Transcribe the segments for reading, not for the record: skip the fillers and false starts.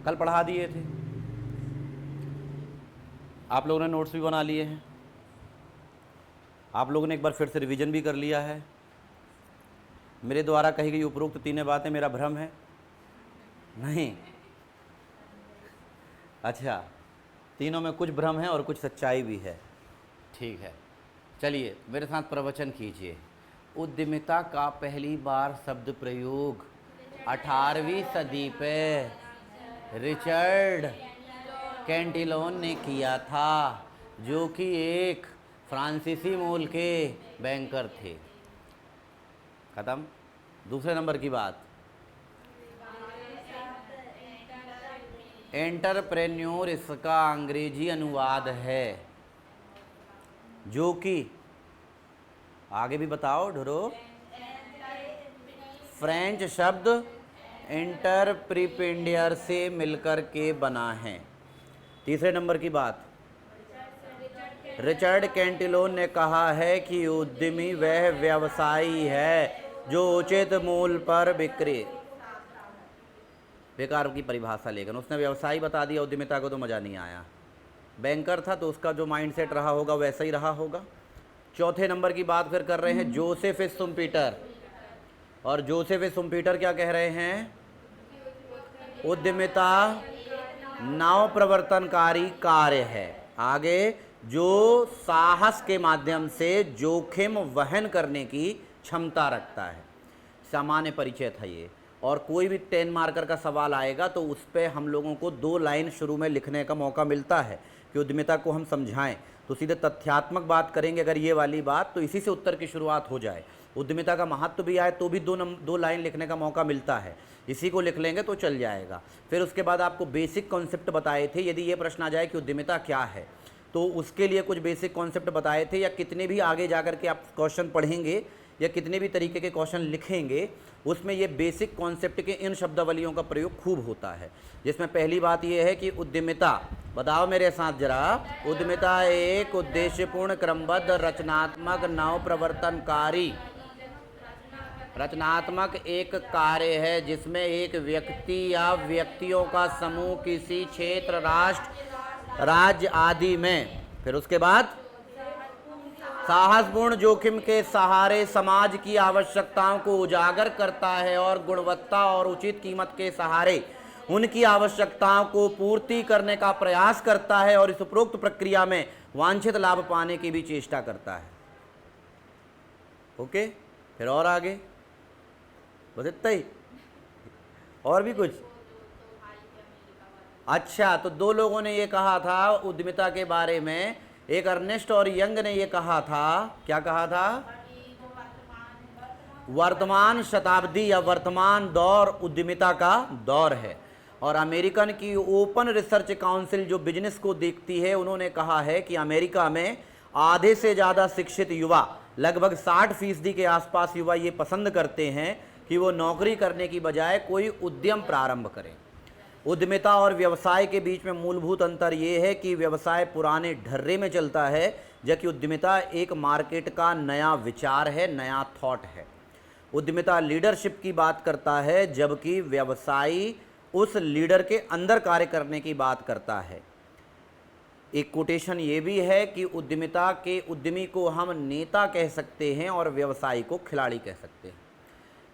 कल पढ़ा दिए थे, आप लोगों ने नोट्स भी बना लिए हैं, आप लोगों ने एक बार फिर से रिवीजन भी कर लिया है। मेरे द्वारा कही गई उपरोक्त तीनों बातें मेरा भ्रम है? नहीं, अच्छा, तीनों में कुछ भ्रम है और कुछ सच्चाई भी है। ठीक है, चलिए मेरे साथ प्रवचन कीजिए। उद्यमिता का पहली बार शब्द प्रयोग 18वीं सदी पे रिचर्ड कैंटिलोन ने किया था, जो कि एक फ्रांसीसी मूल के बैंकर थे। खत्म। दूसरे नंबर की बात, एंटरप्रेन्योर इसका अंग्रेजी अनुवाद है, जो कि आगे भी बताओ ढूंढो, फ्रेंच शब्द एंटरप्रीपेंडियर से मिलकर के बना है। तीसरे नंबर की बात, रिचर्ड कैंटिलोन ने कहा है कि उद्यमी वह व्यवसायी है जो उचित मूल्य पर बिक्री, बेकार की परिभाषा, लेकिन उसने व्यवसायी बता दिया, उद्यमिता को तो मज़ा नहीं आया। बैंकर था तो उसका जो माइंडसेट रहा होगा वैसा ही रहा होगा। चौथे नंबर की बात फिर कर रहे हैं जोसेफ शुम्पीटर, और जोसेफ शुम्पीटर क्या कह रहे हैं? उद्यमिता नव प्रवर्तनकारी कार्य है, आगे जो साहस के माध्यम से जोखिम वहन करने की क्षमता रखता है। सामान्य परिचय था ये, और कोई भी 10 मार्कर का सवाल आएगा तो उस पर हम लोगों को 2 लाइन शुरू में लिखने का मौका मिलता है कि उद्यमिता को हम समझाएं, तो सीधे तथ्यात्मक बात करेंगे अगर ये वाली बात, तो इसी से उत्तर की शुरुआत हो जाए। उद्यमिता का महत्व भी आए तो भी 2 लाइन लिखने का मौका मिलता है, इसी को लिख लेंगे तो चल जाएगा। फिर उसके बाद आपको बेसिक कॉन्सेप्ट बताए थे, यदि ये प्रश्न आ जाए कि उद्यमिता क्या है तो उसके लिए कुछ बेसिक कॉन्सेप्ट बताए थे, या कितने भी आगे जा कर के आप क्वेश्चन पढ़ेंगे या कितने भी तरीके के क्वेश्चन लिखेंगे, उसमें ये बेसिक कॉन्सेप्ट के इन शब्दावलियों का प्रयोग खूब होता है। जिसमें पहली बात ये है कि उद्यमिता, बताओ मेरे साथ जरा, उद्यमिता एक उद्देश्यपूर्ण, क्रमबद्ध, रचनात्मक, नव प्रवर्तनकारी, रचनात्मक एक कार्य है जिसमें एक व्यक्ति या व्यक्तियों का समूह किसी क्षेत्र, राष्ट्र, राज्य आदि में, फिर उसके बाद साहसपूर्ण जोखिम के सहारे समाज की आवश्यकताओं को उजागर करता है और गुणवत्ता और उचित कीमत के सहारे उनकी आवश्यकताओं को पूर्ति करने का प्रयास करता है, और इस उपरोक्त प्रक्रिया में वांछित लाभ पाने की भी चेष्टा करता है। ओके, फिर और आगे, बस इतना ही, और भी कुछ? अच्छा, तो 2 लोगों ने ये कहा था उद्यमिता के बारे में, एक अर्नेस्ट और यंग ने ये कहा था, क्या कहा था? वर्तमान शताब्दी या वर्तमान दौर उद्यमिता का दौर है। और अमेरिकन की ओपन रिसर्च काउंसिल जो बिजनेस को देखती है, उन्होंने कहा है कि अमेरिका में आधे से ज़्यादा शिक्षित युवा, लगभग 60% के आसपास युवा ये पसंद करते हैं कि वो नौकरी करने की बजाय कोई उद्यम प्रारंभ करें। उद्यमिता और व्यवसाय के बीच में मूलभूत अंतर ये है कि व्यवसाय पुराने ढर्रे में चलता है, जबकि उद्यमिता एक मार्केट का नया विचार है, नया थॉट है। उद्यमिता लीडरशिप की बात करता है, जबकि व्यवसायी उस लीडर के अंदर कार्य करने की बात करता है। एक कोटेशन ये भी है कि उद्यमिता के उद्यमी को हम नेता कह सकते हैं और व्यवसायी को खिलाड़ी कह सकते हैं।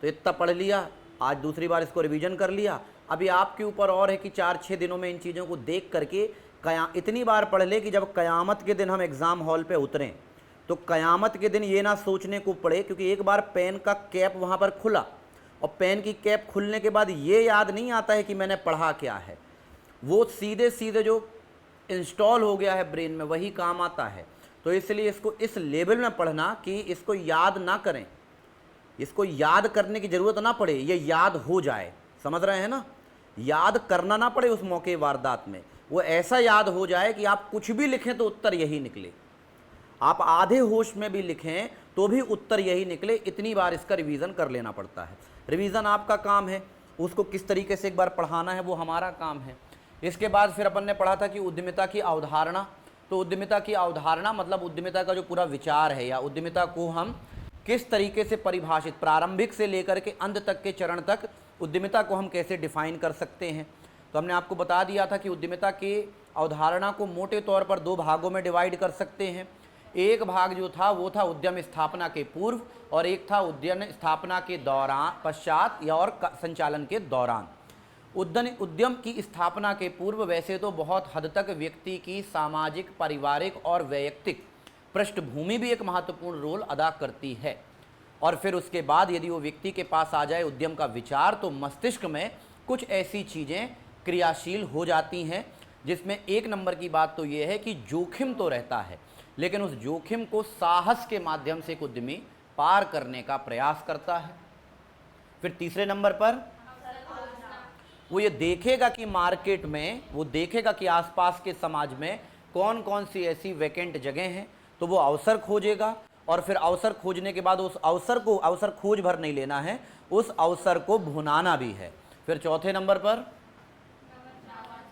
तो इतना पढ़ लिया, आज दूसरी बार इसको रिवीजन कर लिया। अभी आपके ऊपर और है कि 4-6 दिनों में इन चीज़ों को देख करके इतनी बार पढ़ ले कि जब क़यामत के दिन हम एग्ज़ाम हॉल पे उतरें तो क़यामत के दिन ये ना सोचने को पड़े, क्योंकि एक बार पेन का कैप वहाँ पर खुला और पेन की कैप खुलने के बाद ये याद नहीं आता है कि मैंने पढ़ा क्या है, वो सीधे सीधे जो इंस्टॉल हो गया है ब्रेन में वही काम आता है। तो इसलिए इसको इस लेवल में पढ़ना कि इसको याद ना करें, इसको याद करने की ज़रूरत ना पड़े, ये याद हो जाए, समझ रहे हैं ना? याद करना ना पड़े उस मौके वारदात में, वो ऐसा याद हो जाए कि आप कुछ भी लिखें तो उत्तर यही निकले, आप आधे होश में भी लिखें तो भी उत्तर यही निकले। इतनी बार इसका रिवीजन कर लेना पड़ता है। रिवीजन आपका काम है, उसको किस तरीके से एक बार पढ़ाना है वो हमारा काम है। इसके बाद फिर अपन ने पढ़ा था कि उद्यमिता की अवधारणा। तो उद्यमिता की अवधारणा मतलब उद्यमिता का जो पूरा विचार है, या उद्यमिता को हम किस तरीके से परिभाषित, प्रारंभिक से लेकर के अंत तक के चरण तक उद्यमिता को हम कैसे डिफाइन कर सकते हैं। तो हमने आपको बता दिया था कि उद्यमिता की अवधारणा को मोटे तौर पर दो भागों में डिवाइड कर सकते हैं। एक भाग जो था वो था उद्यम स्थापना के पूर्व, और एक था उद्यम स्थापना के दौरान, पश्चात या और संचालन के दौरान। उद्यम की स्थापना के पूर्व वैसे तो बहुत हद तक व्यक्ति की सामाजिक, पारिवारिक और वैयक्तिक पृष्ठभूमि भी एक महत्वपूर्ण रोल अदा करती है। और फिर उसके बाद यदि वो व्यक्ति के पास आ जाए उद्यम का विचार, तो मस्तिष्क में कुछ ऐसी चीज़ें क्रियाशील हो जाती हैं, जिसमें एक नंबर की बात तो ये है कि जोखिम तो रहता है, लेकिन उस जोखिम को साहस के माध्यम से एक उद्यमी पार करने का प्रयास करता है। फिर तीसरे नंबर पर वो ये देखेगा कि मार्केट में, वो देखेगा कि आसपास के समाज में कौन कौन सी ऐसी वैकेंट जगह हैं, तो वो अवसर खोजेगा। और फिर अवसर खोजने के बाद उस अवसर को, अवसर खोज भर नहीं लेना है, उस अवसर को भुनाना भी है। फिर चौथे नंबर पर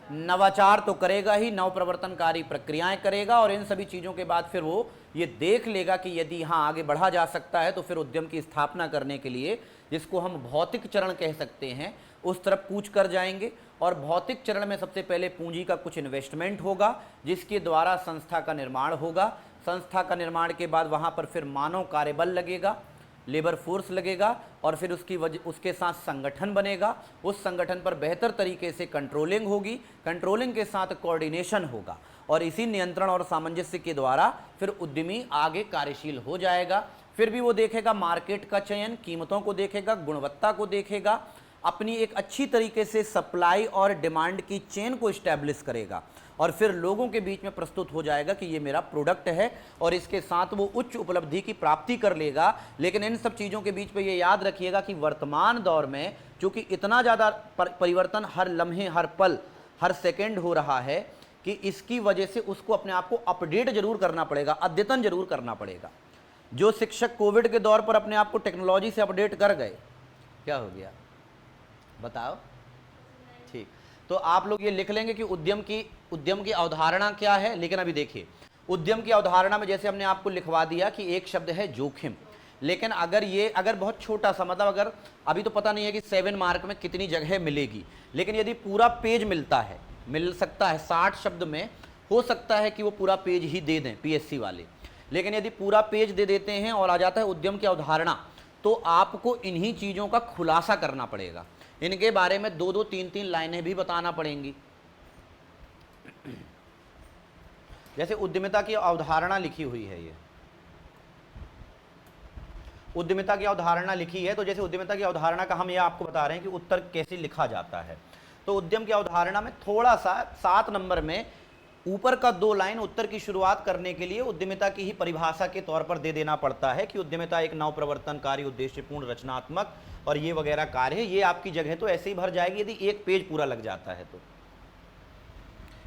नवाचार तो करेगा ही, नव प्रवर्तनकारी प्रक्रियाएं करेगा, और इन सभी चीज़ों के बाद फिर वो ये देख लेगा कि यदि यहाँ आगे बढ़ा जा सकता है तो फिर उद्यम की स्थापना करने के लिए, जिसको हम भौतिक चरण कह सकते हैं, उस तरफ कूच कर जाएंगे। और भौतिक चरण में सबसे पहले पूंजी का कुछ इन्वेस्टमेंट होगा, जिसके द्वारा संस्था का निर्माण होगा। संस्था का निर्माण के बाद वहाँ पर फिर मानव कार्यबल लगेगा, लेबर फोर्स लगेगा, और फिर उसके साथ संगठन बनेगा। उस संगठन पर बेहतर तरीके से कंट्रोलिंग होगी, कंट्रोलिंग के साथ कोऑर्डिनेशन होगा, और इसी नियंत्रण और सामंजस्य के द्वारा फिर उद्यमी आगे कार्यशील हो जाएगा। फिर भी वो देखेगा मार्केट का चयन, कीमतों को देखेगा, गुणवत्ता को देखेगा, अपनी एक अच्छी तरीके से सप्लाई और डिमांड की चेन को इस्टेब्लिश करेगा, और फिर लोगों के बीच में प्रस्तुत हो जाएगा कि ये मेरा प्रोडक्ट है, और इसके साथ वो उच्च उपलब्धि की प्राप्ति कर लेगा। लेकिन इन सब चीज़ों के बीच में ये याद रखिएगा कि वर्तमान दौर में चूँकि इतना ज़्यादा परिवर्तन हर लम्हे, हर पल, हर सेकेंड हो रहा है कि इसकी वजह से उसको अपने आप को अपडेट जरूर करना पड़ेगा, अद्यतन जरूर करना पड़ेगा। जो शिक्षक कोविड के दौर पर अपने आप को टेक्नोलॉजी से अपडेट कर गए, क्या हो गया बताओ? ठीक, तो आप लोग ये लिख लेंगे कि उद्यम की अवधारणा क्या है। लेकिन अभी देखिए, उद्यम की अवधारणा में जैसे हमने आपको लिखवा दिया कि एक शब्द है जोखिम, लेकिन अगर बहुत छोटा सा, मतलब अगर अभी तो पता नहीं है कि 7 मार्क में कितनी जगह मिलेगी, लेकिन यदि पूरा पेज मिलता है, मिल सकता है 60 शब्द में, हो सकता है कि वो पूरा पेज ही दे दें पीएससी वाले। लेकिन यदि पूरा पेज दे देते हैं और आ जाता है उद्यम की अवधारणा, तो आपको इन्हीं चीज़ों का खुलासा करना पड़ेगा, इनके बारे में 2-2, 3-3 लाइनें भी बताना पड़ेंगी। जैसे उद्यमिता की अवधारणा लिखी हुई है, ये उद्यमिता की अवधारणा लिखी है, तो जैसे उद्यमिता की अवधारणा का हम ये आपको बता रहे हैं कि उत्तर कैसे लिखा जाता है। तो उद्यम की अवधारणा में थोड़ा सा 7 नंबर में ऊपर का 2 लाइन उत्तर की शुरुआत करने के लिए उद्यमिता की ही परिभाषा के तौर पर दे देना पड़ता है कि उद्यमिता एक नव प्रवर्तनकारी, उद्देश्यपूर्ण, रचनात्मक और ये वगैरह कार्य है। ये आपकी जगह तो ऐसे ही भर जाएगी यदि एक पेज पूरा लग जाता है। तो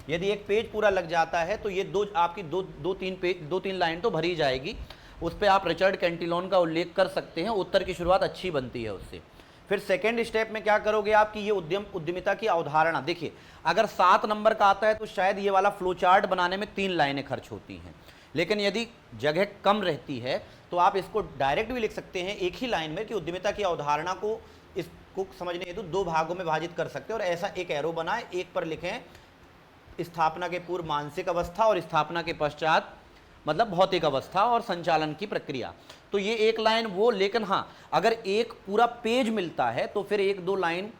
यदि एक पेज पूरा लग जाता है तो ये आपकी 2-3 लाइन तो भरी जाएगी। उस पर आप रिचर्ड कैंटिलोन का उल्लेख कर सकते हैं, उत्तर की शुरुआत अच्छी बनती है उससे। फिर सेकेंड स्टेप में क्या करोगे आप कि ये उद्यमिता की अवधारणा, देखिए अगर 7 नंबर का आता है तो शायद ये वाला फ्लो चार्ट बनाने में 3 लाइनें खर्च होती हैं, लेकिन यदि जगह कम रहती है तो आप इसको डायरेक्ट भी लिख सकते हैं एक ही लाइन में कि उद्यमिता की अवधारणा को, इसको समझने हेतु 2 भागों में विभाजित कर सकते हैं। और ऐसा एक एरो बनाएं, एक पर लिखें स्थापना के पूर्व मानसिक अवस्था और स्थापना के पश्चात मतलब भौतिक अवस्था और संचालन की प्रक्रिया। तो ये एक लाइन वो, लेकिन हाँ अगर एक पूरा पेज मिलता है तो फिर 1-2 लाइन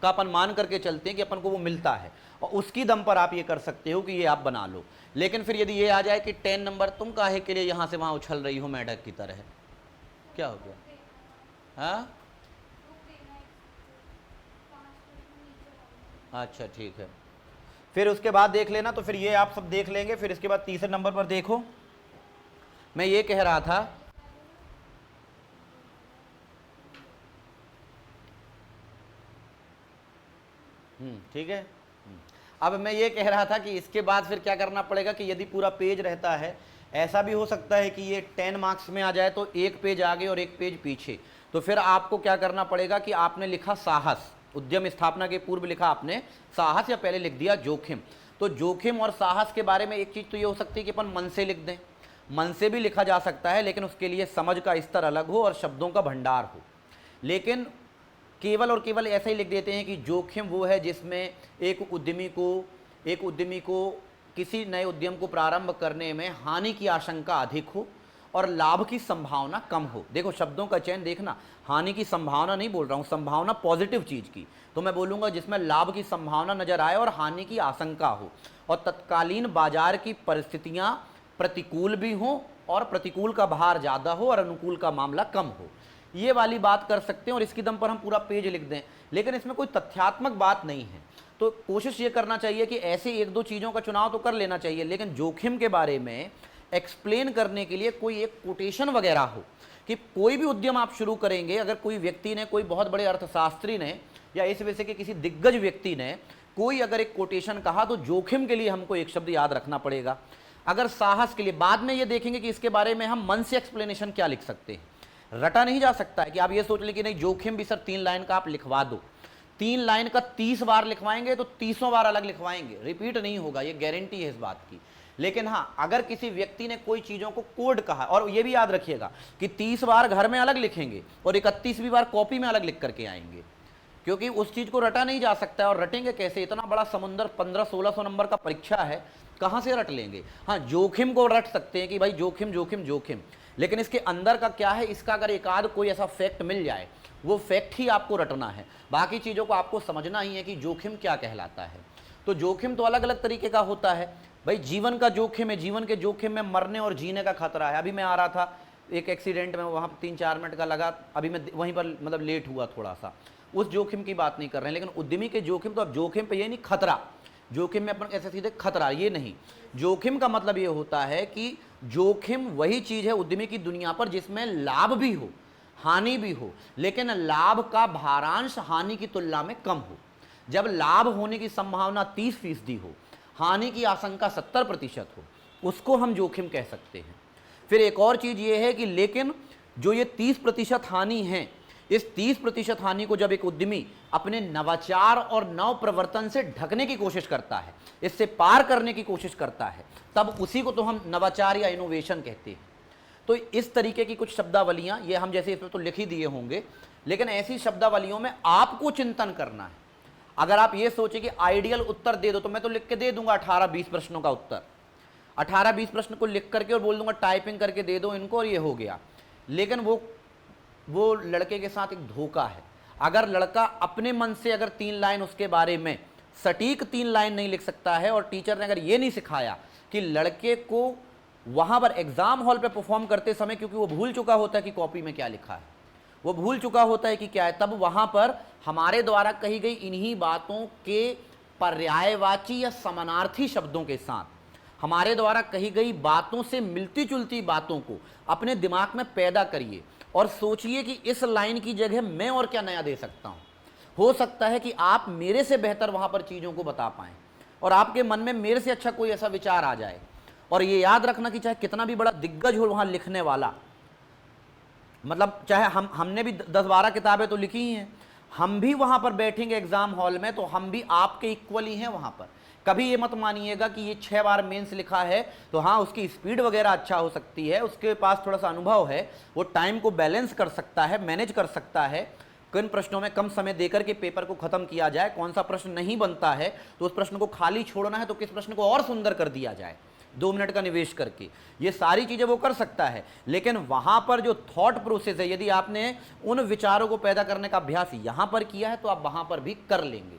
का अपन मान करके चलते हैं कि अपन को वो मिलता है, और उसकी दम पर आप ये कर सकते हो कि ये आप बना लो। लेकिन फिर यदि ये आ जाए कि 10 नंबर तुम काहे के लिए यहाँ से वहाँ उछल रही हो मेढक की तरह, क्या हो गया? हाँ अच्छा ठीक है, फिर उसके बाद देख लेना। तो फिर ये आप सब देख लेंगे। फिर इसके बाद तीसरे नंबर पर देखो, मैं ये कह रहा था ठीक है। अब मैं ये कह रहा था कि इसके बाद फिर क्या करना पड़ेगा कि यदि पूरा पेज रहता है, ऐसा भी हो सकता है कि ये 10 मार्क्स में आ जाए तो एक पेज आगे और एक पेज पीछे, तो फिर आपको क्या करना पड़ेगा कि आपने लिखा साहस, उद्यम स्थापना के पूर्व लिखा आपने साहस, या पहले लिख दिया जोखिम। तो जोखिम और साहस के बारे में एक चीज़ तो ये हो सकती है कि अपन मन से लिख दें, मन से भी लिखा जा सकता है, लेकिन उसके लिए समझ का स्तर अलग हो और शब्दों का भंडार हो। लेकिन केवल और केवल ऐसा ही लिख देते हैं कि जोखिम वो है जिसमें एक उद्यमी को किसी नए उद्यम को प्रारंभ करने में हानि की आशंका अधिक हो और लाभ की संभावना कम हो। देखो शब्दों का चयन देखना, हानि की संभावना नहीं बोल रहा हूं, संभावना पॉजिटिव चीज की, तो मैं बोलूंगा जिसमें लाभ की संभावना नजर आए और हानि की आशंका हो, और तत्कालीन बाजार की परिस्थितियां प्रतिकूल भी हो और प्रतिकूल का भार ज्यादा हो और अनुकूल का मामला कम हो। ये वाली बात कर सकते हैं और इसकी दम पर हम पूरा पेज लिख दें, लेकिन इसमें कोई तथ्यात्मक बात नहीं है। तो कोशिश ये करना चाहिए कि ऐसे एक दो चीज़ों का चुनाव तो कर लेना चाहिए, लेकिन जोखिम के बारे में एक्सप्लेन करने के लिए कोई एक कोटेशन वगैरह हो कि कोई भी उद्यम आप शुरू करेंगे, अगर कोई व्यक्ति ने, कोई बहुत बड़े अर्थशास्त्री ने या इस विषय के किसी दिग्गज व्यक्ति ने कोई अगर एक कोटेशन कहा, तो जोखिम के लिए हमको एक शब्द याद रखना पड़ेगा। अगर साहस के लिए बाद में ये देखेंगे कि इसके बारे में हम मन से एक्सप्लेनेशन क्या लिख सकते हैं। रटा नहीं जा सकता है कि आप ये सोच लें कि नहीं जोखिम भी सर 3 लाइन का आप लिखवा दो, 3 लाइन का 30 बार लिखवाएंगे तो 30 बार अलग लिखवाएंगे, रिपीट नहीं होगा, ये गारंटी है इस बात की। लेकिन हाँ, अगर किसी व्यक्ति ने कोई चीज़ों को कोड कहा, और ये भी याद रखिएगा कि 30 बार घर में अलग लिखेंगे और 31वीं बार कॉपी में अलग लिख करके आएंगे, क्योंकि उस चीज़ को रटा नहीं जा सकता है। और रटेंगे कैसे? इतना बड़ा समुंदर, 1500-1600 नंबर का परीक्षा है, कहाँ से रट लेंगे? हाँ, जोखिम को रट सकते हैं कि भाई जोखिम जोखिम जोखिम, लेकिन इसके अंदर का क्या है, इसका अगर एक आध कोई ऐसा फैक्ट मिल जाए, वो फैक्ट ही आपको रटना है। बाकी चीज़ों को आपको समझना ही है कि जोखिम क्या कहलाता है। तो जोखिम तो अलग अलग तरीके का होता है भाई। जीवन का जोखिम है, जीवन के जोखिम में मरने और जीने का खतरा है। अभी मैं आ रहा था एक एक्सीडेंट में, वहाँ 3-4 मिनट का लगा, अभी मैं वहीं पर मतलब लेट हुआ थोड़ा सा, उस जोखिम की बात नहीं कर रहे हैं। लेकिन उद्यमी के जोखिम, तो अब जोखिम पे ये नहीं खतरा, जोखिम में अपन ऐसे सीधे खतरा, ये नहीं। जोखिम का मतलब ये होता है कि जोखिम वही चीज़ है उद्यमी की दुनिया पर जिसमें लाभ भी हो, हानि भी हो, लेकिन लाभ का भारांश हानि की तुलना में कम हो। जब लाभ होने की संभावना 30% हो, हानि की आशंका 70% हो, उसको हम जोखिम कह सकते हैं। फिर एक और चीज़ ये है कि लेकिन जो ये 30% हानि है, इस 30% हानि को जब एक उद्यमी अपने नवाचार और नव प्रवर्तन से ढकने की कोशिश करता है, इससे पार करने की कोशिश करता है, तब उसी को तो हम नवाचार या इनोवेशन कहते हैं। तो इस तरीके की कुछ शब्दावलियां, ये हम जैसे इसमें तो लिख ही दिए होंगे, लेकिन ऐसी शब्दावलियों में आपको चिंतन करना है। अगर आप ये सोचे कि आइडियल उत्तर दे दो, तो मैं तो लिख के दे दूंगा 18-20 प्रश्नों का उत्तर, 18-20 प्रश्न को लिख करके और बोल दूंगा टाइपिंग करके दे दो इनको और ये हो गया। लेकिन वो लड़के के साथ एक धोखा है। अगर लड़का अपने मन से अगर 3 लाइन उसके बारे में सटीक 3 लाइन नहीं लिख सकता है, और टीचर ने अगर ये नहीं सिखाया कि लड़के को वहां पर एग्जाम हॉल पे परफॉर्म करते समय, क्योंकि वो भूल चुका होता है कि कॉपी में क्या लिखा है, वो भूल चुका होता है कि क्या है, तब वहां पर हमारे द्वारा कही गई इन्हीं बातों के पर्यायवाची या समानार्थी शब्दों के साथ हमारे द्वारा कही गई बातों से मिलती जुलती बातों को अपने दिमाग में पैदा करिए और सोचिए कि इस लाइन की जगह मैं और क्या नया दे सकता हूं। हो सकता है कि आप मेरे से बेहतर वहां पर चीजों को बता पाएं और आपके मन में मेरे से अच्छा कोई ऐसा विचार आ जाए। और ये याद रखना कि चाहे कितना भी बड़ा दिग्गज हो वहां लिखने वाला, मतलब चाहे हमने भी 10-12 किताबें तो लिखी ही हैं, हम भी वहां पर बैठेंगे एग्जाम हॉल में तो हम भी आपके इक्वल ही हैं वहां पर। कभी ये मत मानिएगा कि ये 6 बार मेंस लिखा है तो हाँ उसकी स्पीड वगैरह अच्छा हो सकती है, उसके पास थोड़ा सा अनुभव है, वो टाइम को बैलेंस कर सकता है, मैनेज कर सकता है, किन प्रश्नों में कम समय देकर के पेपर को खत्म किया जाए, कौन सा प्रश्न नहीं बनता है तो उस प्रश्न को खाली छोड़ना है तो किस प्रश्न को और सुंदर कर दिया जाए 2 मिनट का निवेश करके, ये सारी चीजें वो कर सकता है। लेकिन वहां पर जो थॉट प्रोसेस है, यदि आपने उन विचारों को पैदा करने का अभ्यास यहां पर किया है तो आप वहां पर भी कर लेंगे।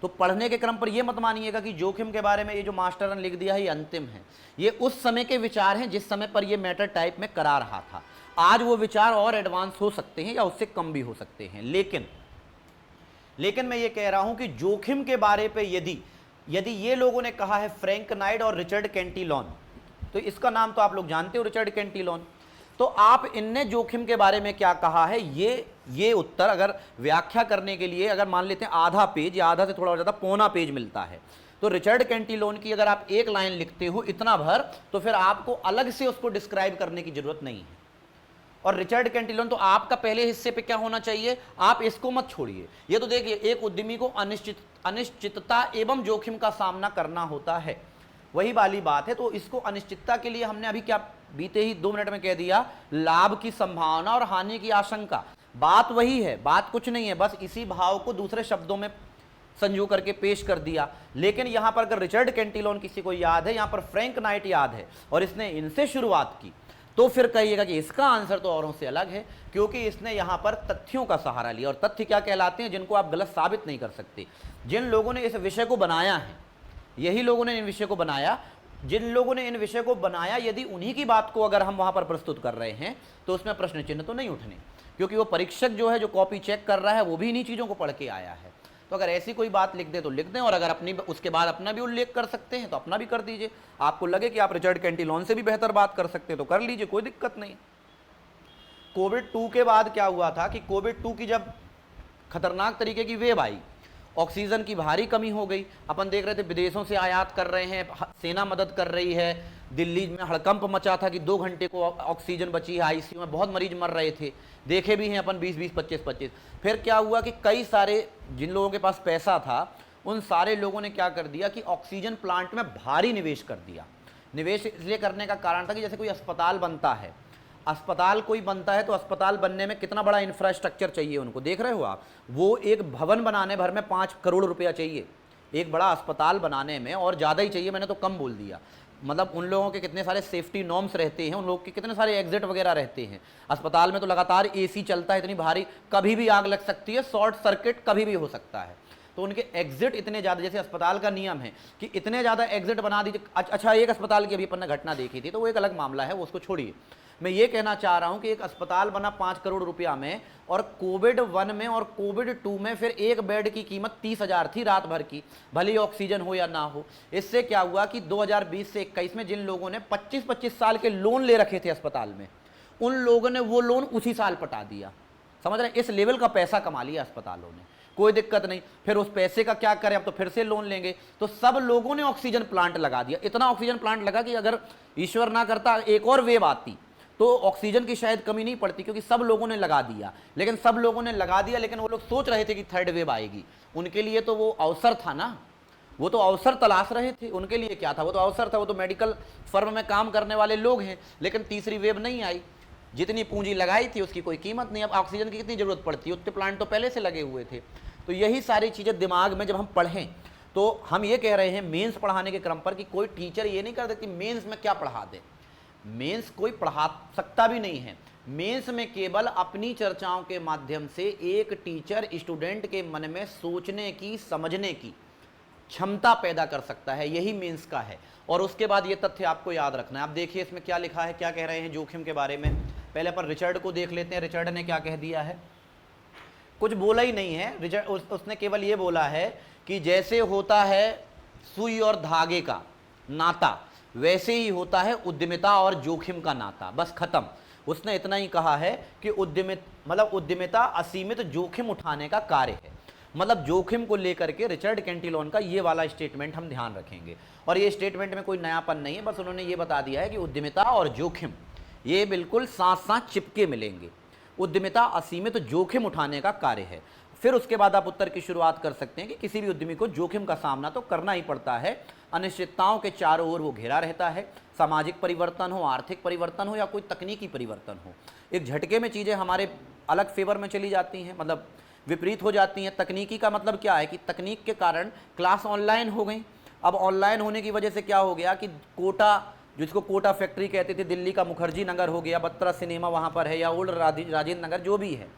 तो पढ़ने के क्रम पर यह मत मानिएगा कि जोखिम के बारे में ये जो मास्टर ने लिख दिया है ये अंतिम है। ये उस समय के विचार हैं जिस समय पर ये मैटर टाइप में करा रहा था। आज वो विचार और एडवांस हो सकते हैं या उससे कम भी हो सकते हैं। लेकिन मैं ये कह रहा हूं कि जोखिम के बारे पे यदि ये लोगों ने कहा है, फ्रैंक नाइट और रिचर्ड कैंटिलॉन, तो इसका नाम तो आप लोग जानते हो, रिचर्ड कैंटिलॉन, तो आप इनने जोखिम के बारे में क्या कहा है, ये उत्तर अगर व्याख्या करने के लिए अगर मान लेते हैं आधा पेज या आधा से थोड़ा ज्यादा पौना पेज मिलता है, तो रिचर्ड कैंटिलॉन की अगर आप एक लाइन लिखते हो इतना भर, तो फिर आपको अलग से उसको डिस्क्राइब करने की जरूरत नहीं है। और रिचर्ड कैंटिलॉन तो आपका पहले हिस्से पे क्या होना चाहिए, आप इसको मत छोड़िए। ये तो देखिए, एक उद्यमी को अनिश्चितता एवं जोखिम का सामना करना होता है, वही वाली बात है। तो इसको अनिश्चितता के लिए हमने अभी क्या बीते ही 2 मिनट में कह दिया, लाभ की संभावना और हानि की आशंका। बात वही है, बात कुछ नहीं है, बस इसी भाव को दूसरे शब्दों में संजू करके पेश कर दिया। लेकिन यहां पर अगर रिचर्ड कैंटिलोन किसी को याद है, यहां पर फ्रैंक नाइट याद है और इसने इनसे शुरुआत की, तो फिर कहिएगा कि इसका आंसर तो औरों से अलग है, क्योंकि इसने यहां पर तथ्यों का सहारा लिया। और तथ्य क्या कहलाते हैं? जिनको आप गलत साबित नहीं कर सकते। जिन लोगों ने इस विषय को बनाया है, यही लोगों ने इन विषय को बनाया, जिन लोगों ने इन विषय को बनाया, यदि उन्हीं की बात को अगर हम वहां पर प्रस्तुत कर रहे हैं तो उसमें प्रश्न चिन्ह तो नहीं उठने, क्योंकि वो परीक्षक जो है, जो कॉपी चेक कर रहा है, वो भी इन्हीं चीज़ों को पढ़ के आया है। तो अगर ऐसी कोई बात लिख दे तो लिख दें, और अगर अपनी उसके बाद अपना भी उल्लेख कर सकते हैं तो अपना भी कर दीजिए। आपको लगे कि आप रिचर्ड कैंटिलोन से भी बेहतर बात कर सकते हैं तो कर लीजिए, कोई दिक्कत नहीं। कोविड 2 के बाद क्या हुआ था कि कोविड 2 की जब खतरनाक तरीके की वेव आई, ऑक्सीजन की भारी कमी हो गई। अपन देख रहे थे विदेशों से आयात कर रहे हैं, सेना मदद कर रही है। दिल्ली में हड़कंप मचा था कि 2 घंटे को ऑक्सीजन बची है, आईसीयू में बहुत मरीज मर रहे थे, देखे भी हैं अपन 20-20, 25-25। फिर क्या हुआ कि कई सारे जिन लोगों के पास पैसा था, उन सारे लोगों ने क्या कर दिया कि ऑक्सीजन प्लांट में भारी निवेश कर दिया। निवेश इसलिए करने का कारण था कि जैसे कोई अस्पताल बनता है, अस्पताल कोई बनता है तो अस्पताल बनने में कितना बड़ा इंफ्रास्ट्रक्चर चाहिए उनको, देख रहे हो आप। वो एक भवन बनाने भर में 5 करोड़ रुपया चाहिए एक बड़ा अस्पताल बनाने में, और ज़्यादा ही चाहिए, मैंने तो कम बोल दिया। मतलब उन लोगों के कितने सारे सेफ्टी नॉर्म्स रहते हैं, उन लोगों के कितने सारे एग्जिट वगैरह रहते हैं। अस्पताल में तो लगातार एसी चलता है, इतनी भारी, कभी भी आग लग सकती है, शॉर्ट सर्किट कभी भी हो सकता है। तो उनके एग्जिट इतने ज़्यादा, जैसे अस्पताल का नियम है कि इतने ज़्यादा एग्जिट बना दीजिए। अच्छा, एक अस्पताल की अभी अपन ने घटना देखी थी, तो वो एक अलग मामला है, वो उसको छोड़िए। मैं ये कहना चाह रहा हूं कि एक अस्पताल बना 5 करोड़ रुपया में, और कोविड 1 में और कोविड 2 में फिर एक बेड की कीमत 30,000 थी रात भर की, भले ही ऑक्सीजन हो या ना हो। इससे क्या हुआ कि 2020 से 21 में जिन लोगों ने 25-25 साल के लोन ले रखे थे अस्पताल में, उन लोगों ने वो लोन उसी साल पटा दिया। समझ रहे हैं? इस लेवल का पैसा कमा लिया अस्पतालों ने, कोई दिक्कत नहीं। फिर उस पैसे का क्या करें, अब तो फिर से लोन लेंगे। तो सब लोगों ने ऑक्सीजन प्लांट लगा दिया, इतना ऑक्सीजन प्लांट लगा कि अगर ईश्वर ना करता एक और वेव आती तो ऑक्सीजन की शायद कमी नहीं पड़ती, क्योंकि सब लोगों ने लगा दिया। लेकिन सब लोगों ने लगा दिया, लेकिन वो लोग सोच रहे थे कि थर्ड वेव आएगी। उनके लिए तो वो अवसर था ना, वो तो अवसर तलाश रहे थे। उनके लिए क्या था? वो तो अवसर था, वो तो मेडिकल फर्म में काम करने वाले लोग हैं। लेकिन तीसरी वेव नहीं आई, जितनी पूंजी लगाई थी उसकी कोई कीमत नहीं। अब ऑक्सीजन की कितनी जरूरत पड़ती है, उतने प्लांट तो पहले से लगे हुए थे। तो यही सारी चीज़ें दिमाग में जब हम पढ़ें, तो हम ये कह रहे हैं मेंस पढ़ाने के क्रम पर कि कोई टीचर ये नहीं कर देती मेंस में क्या पढ़ा दे। मेंस कोई पढ़ा सकता भी नहीं है। मेंस में केवल अपनी चर्चाओं के माध्यम से एक टीचर स्टूडेंट के मन में सोचने की, समझने की क्षमता पैदा कर सकता है, यही मेंस का है। और उसके बाद ये तथ्य आपको याद रखना है। आप देखिए इसमें क्या लिखा है, क्या कह रहे हैं जोखिम के बारे में। पहले पर रिचर्ड को देख लेते हैं, रिचर्ड ने क्या कह दिया है। कुछ बोला ही नहीं है रिचर्ड, उसने केवल ये बोला है कि जैसे होता है सुई और धागे का नाता, वैसे ही होता है उद्यमिता और जोखिम का नाता, बस खत्म। उसने इतना ही कहा है कि उद्यमिता असीमित जोखिम उठाने का कार्य है। मतलब जोखिम को लेकर के रिचर्ड कैंटिलोन का ये वाला स्टेटमेंट हम ध्यान रखेंगे। और ये स्टेटमेंट में कोई नयापन नहीं है, बस उन्होंने ये बता दिया है कि उद्यमिता और जोखिम ये बिल्कुल साथ साथ चिपके मिलेंगे। उद्यमिता असीमित जोखिम उठाने का कार्य है। फिर उसके बाद आप उत्तर की शुरुआत कर सकते हैं कि किसी भी उद्यमी को जोखिम का सामना तो करना ही पड़ता है। अनिश्चितताओं के चारों ओर वो घेरा रहता है। सामाजिक परिवर्तन हो, आर्थिक परिवर्तन हो या कोई तकनीकी परिवर्तन हो, एक झटके में चीज़ें हमारे अलग फेवर में चली जाती हैं, मतलब विपरीत हो जाती हैं। तकनीकी का मतलब क्या है कि तकनीक के कारण क्लास ऑनलाइन हो गई। अब ऑनलाइन होने की वजह से क्या हो गया कि कोटा, जिसको कोटा फैक्ट्री कहते थे, दिल्ली का मुखर्जी नगर हो गया, बत्रा सिनेमा वहाँ पर है, या ओल्ड राजेंद्र नगर जो भी है,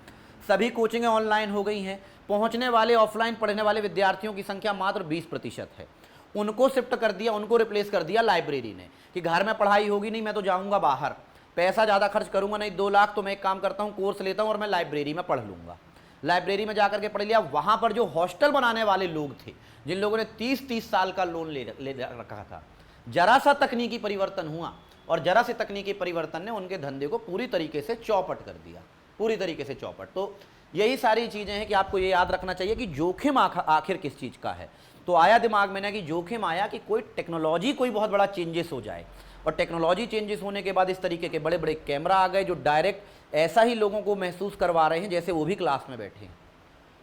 सभी कोचिंगें ऑनलाइन हो गई हैं। पहुँचने वाले ऑफलाइन पढ़ने वाले विद्यार्थियों की संख्या मात्र 20% है। उनको शिफ्ट कर दिया, उनको रिप्लेस कर दिया लाइब्रेरी ने कि घर में पढ़ाई होगी नहीं, मैं तो जाऊँगा बाहर, पैसा ज़्यादा खर्च करूँगा नहीं, 2 लाख तो मैं एक काम करता हूँ, कोर्स लेता हूँ और मैं लाइब्रेरी में पढ़ लूँगा। लाइब्रेरी में जाकर के पढ़ लिया। वहाँ पर जो हॉस्टल बनाने वाले लोग थे, जिन लोगों ने 30-30 साल का लोन ले रखा था, जरा सा तकनीकी परिवर्तन हुआ और जरा से तकनीकी परिवर्तन ने उनके धंधे को पूरी तरीके से चौपट कर दिया, पूरी तरीके से चौपट। तो यही सारी चीज़ें हैं कि आपको ये याद रखना चाहिए कि जोखिम आखिर किस चीज़ का है। तो आया दिमाग में ना कि जोखिम आया कि कोई टेक्नोलॉजी, कोई बहुत बड़ा चेंजेस हो जाए, और टेक्नोलॉजी चेंजेस होने के बाद इस तरीके के बड़े बड़े कैमरा आ गए जो डायरेक्ट ऐसा ही लोगों को महसूस करवा रहे हैं जैसे वो भी क्लास में बैठे हैं।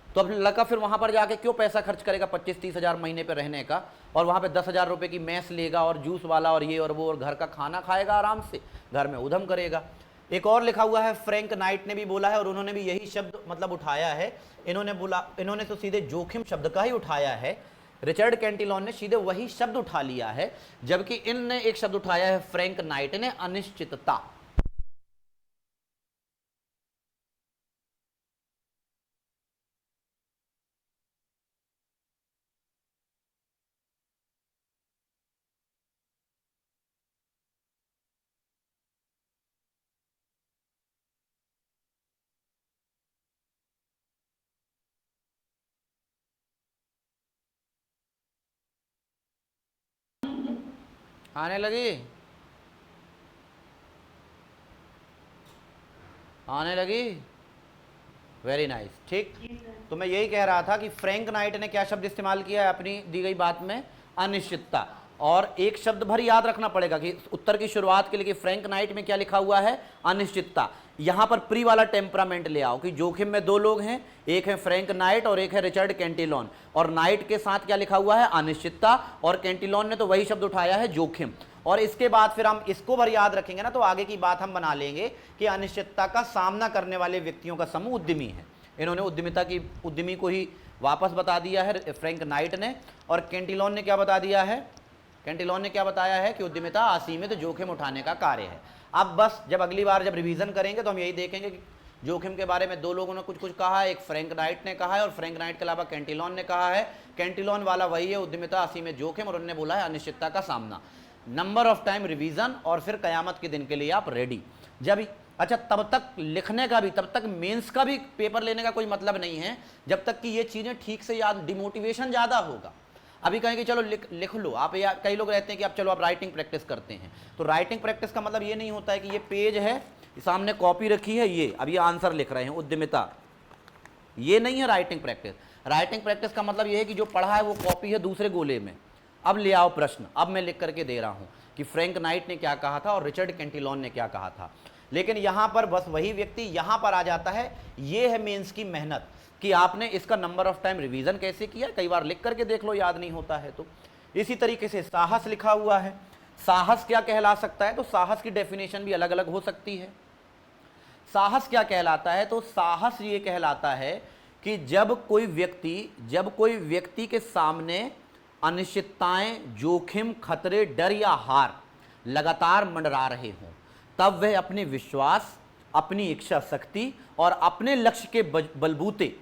तो अब लड़का फिर वहाँ पर जाके क्यों पैसा खर्च करेगा 25-30 हज़ार महीने पे रहने का, और वहाँ पे 10,000 रुपये की मैस लेगा और जूस वाला और ये और वो, और घर का खाना खाएगा आराम से, घर में उधम करेगा। एक और लिखा हुआ है, फ्रैंक नाइट ने भी बोला है और उन्होंने भी यही शब्द मतलब उठाया है। इन्होंने तो सीधे जोखिम शब्द का ही उठाया है, रिचर्ड कैंटिलॉन ने सीधे वही शब्द उठा लिया है, जबकि इनने एक शब्द उठाया है फ्रैंक नाइट ने, अनिश्चितता। आने लगी, आने लगी, वेरी नाइस, ठीक। तो मैं यही कह रहा था कि फ्रैंक नाइट ने क्या शब्द इस्तेमाल किया है अपनी दी गई बात में, अनिश्चितता। और एक शब्द भर याद रखना पड़ेगा कि उत्तर की शुरुआत के लिए कि फ्रैंक नाइट में क्या लिखा हुआ है, अनिश्चितता। यहां पर प्री वाला टेम्परामेंट ले आओ कि जोखिम में दो लोग हैं, एक है फ्रैंक नाइट और एक है रिचर्ड कैंटिलॉन, और नाइट के साथ क्या लिखा हुआ है, अनिश्चितता, और कैंटिलॉन ने तो वही शब्द उठाया है, जोखिम। और इसके बाद फिर हम इसको भर याद रखेंगे ना, तो आगे की बात हम बना लेंगे कि अनिश्चितता का सामना करने वाले व्यक्तियों का समूह उद्यमी है। इन्होंने उद्यमी को ही वापस बता दिया है फ्रैंक नाइट ने, और कैंटिलॉन ने क्या बता दिया है, कैंटिलॉन ने क्या बताया है कि उद्यमिता असीमित जोखिम उठाने का कार्य है। अब बस जब अगली बार जब रिवीजन करेंगे तो हम यही देखेंगे कि जोखिम के बारे में दो लोगों ने कुछ कुछ कहा है, एक फ्रैंक नाइट ने कहा है और फ्रैंक नाइट के अलावा कैंटिलॉन ने कहा है। कैंटिलॉन वाला वही है, उद्यमिता असीमित जोखिम, और उन्होंने बोला है अनिश्चितता का सामना। नंबर ऑफ टाइम रिवीजन, और फिर कयामत के दिन के लिए आप रेडी। जब अच्छा, तब तक लिखने का भी, तब तक मेंस का भी पेपर लेने का कोई मतलब नहीं है जब तक कि ये चीजें ठीक से याद, डिमोटिवेशन ज्यादा होगा। अभी कहें कि चलो लिख लो आप, या कई लोग रहते हैं कि आप चलो आप राइटिंग प्रैक्टिस करते हैं, तो राइटिंग प्रैक्टिस का मतलब ये नहीं होता है कि ये पेज है, सामने कॉपी रखी है, ये अब ये आंसर लिख रहे हैं उद्यमिता, ये नहीं है राइटिंग प्रैक्टिस। राइटिंग प्रैक्टिस का मतलब ये है कि जो पढ़ा है वो कॉपी है दूसरे गोले में, अब ले आओ प्रश्न, अब मैं लिख करके दे रहा हूं कि फ्रैंक नाइट ने क्या कहा था और रिचर्ड कैंटिलॉन ने क्या कहा था। लेकिन यहां पर बस वही व्यक्ति यहां पर आ जाता है। ये है मेंस की मेहनत कि आपने इसका नंबर ऑफ टाइम रिवीजन कैसे किया, कई बार लिख करके देख लो, याद नहीं होता है तो। इसी तरीके से साहस लिखा हुआ है, साहस क्या कहला सकता है, तो साहस की डेफिनेशन भी अलग अलग हो सकती है। साहस क्या कहलाता है, तो साहस ये कहलाता है कि जब कोई व्यक्ति के सामने अनिश्चितताएं, जोखिम, खतरे, डर या हार लगातार मंडरा रहे हों, तब वह अपने विश्वास, अपनी इच्छा शक्ति और अपने लक्ष्य के बलबूते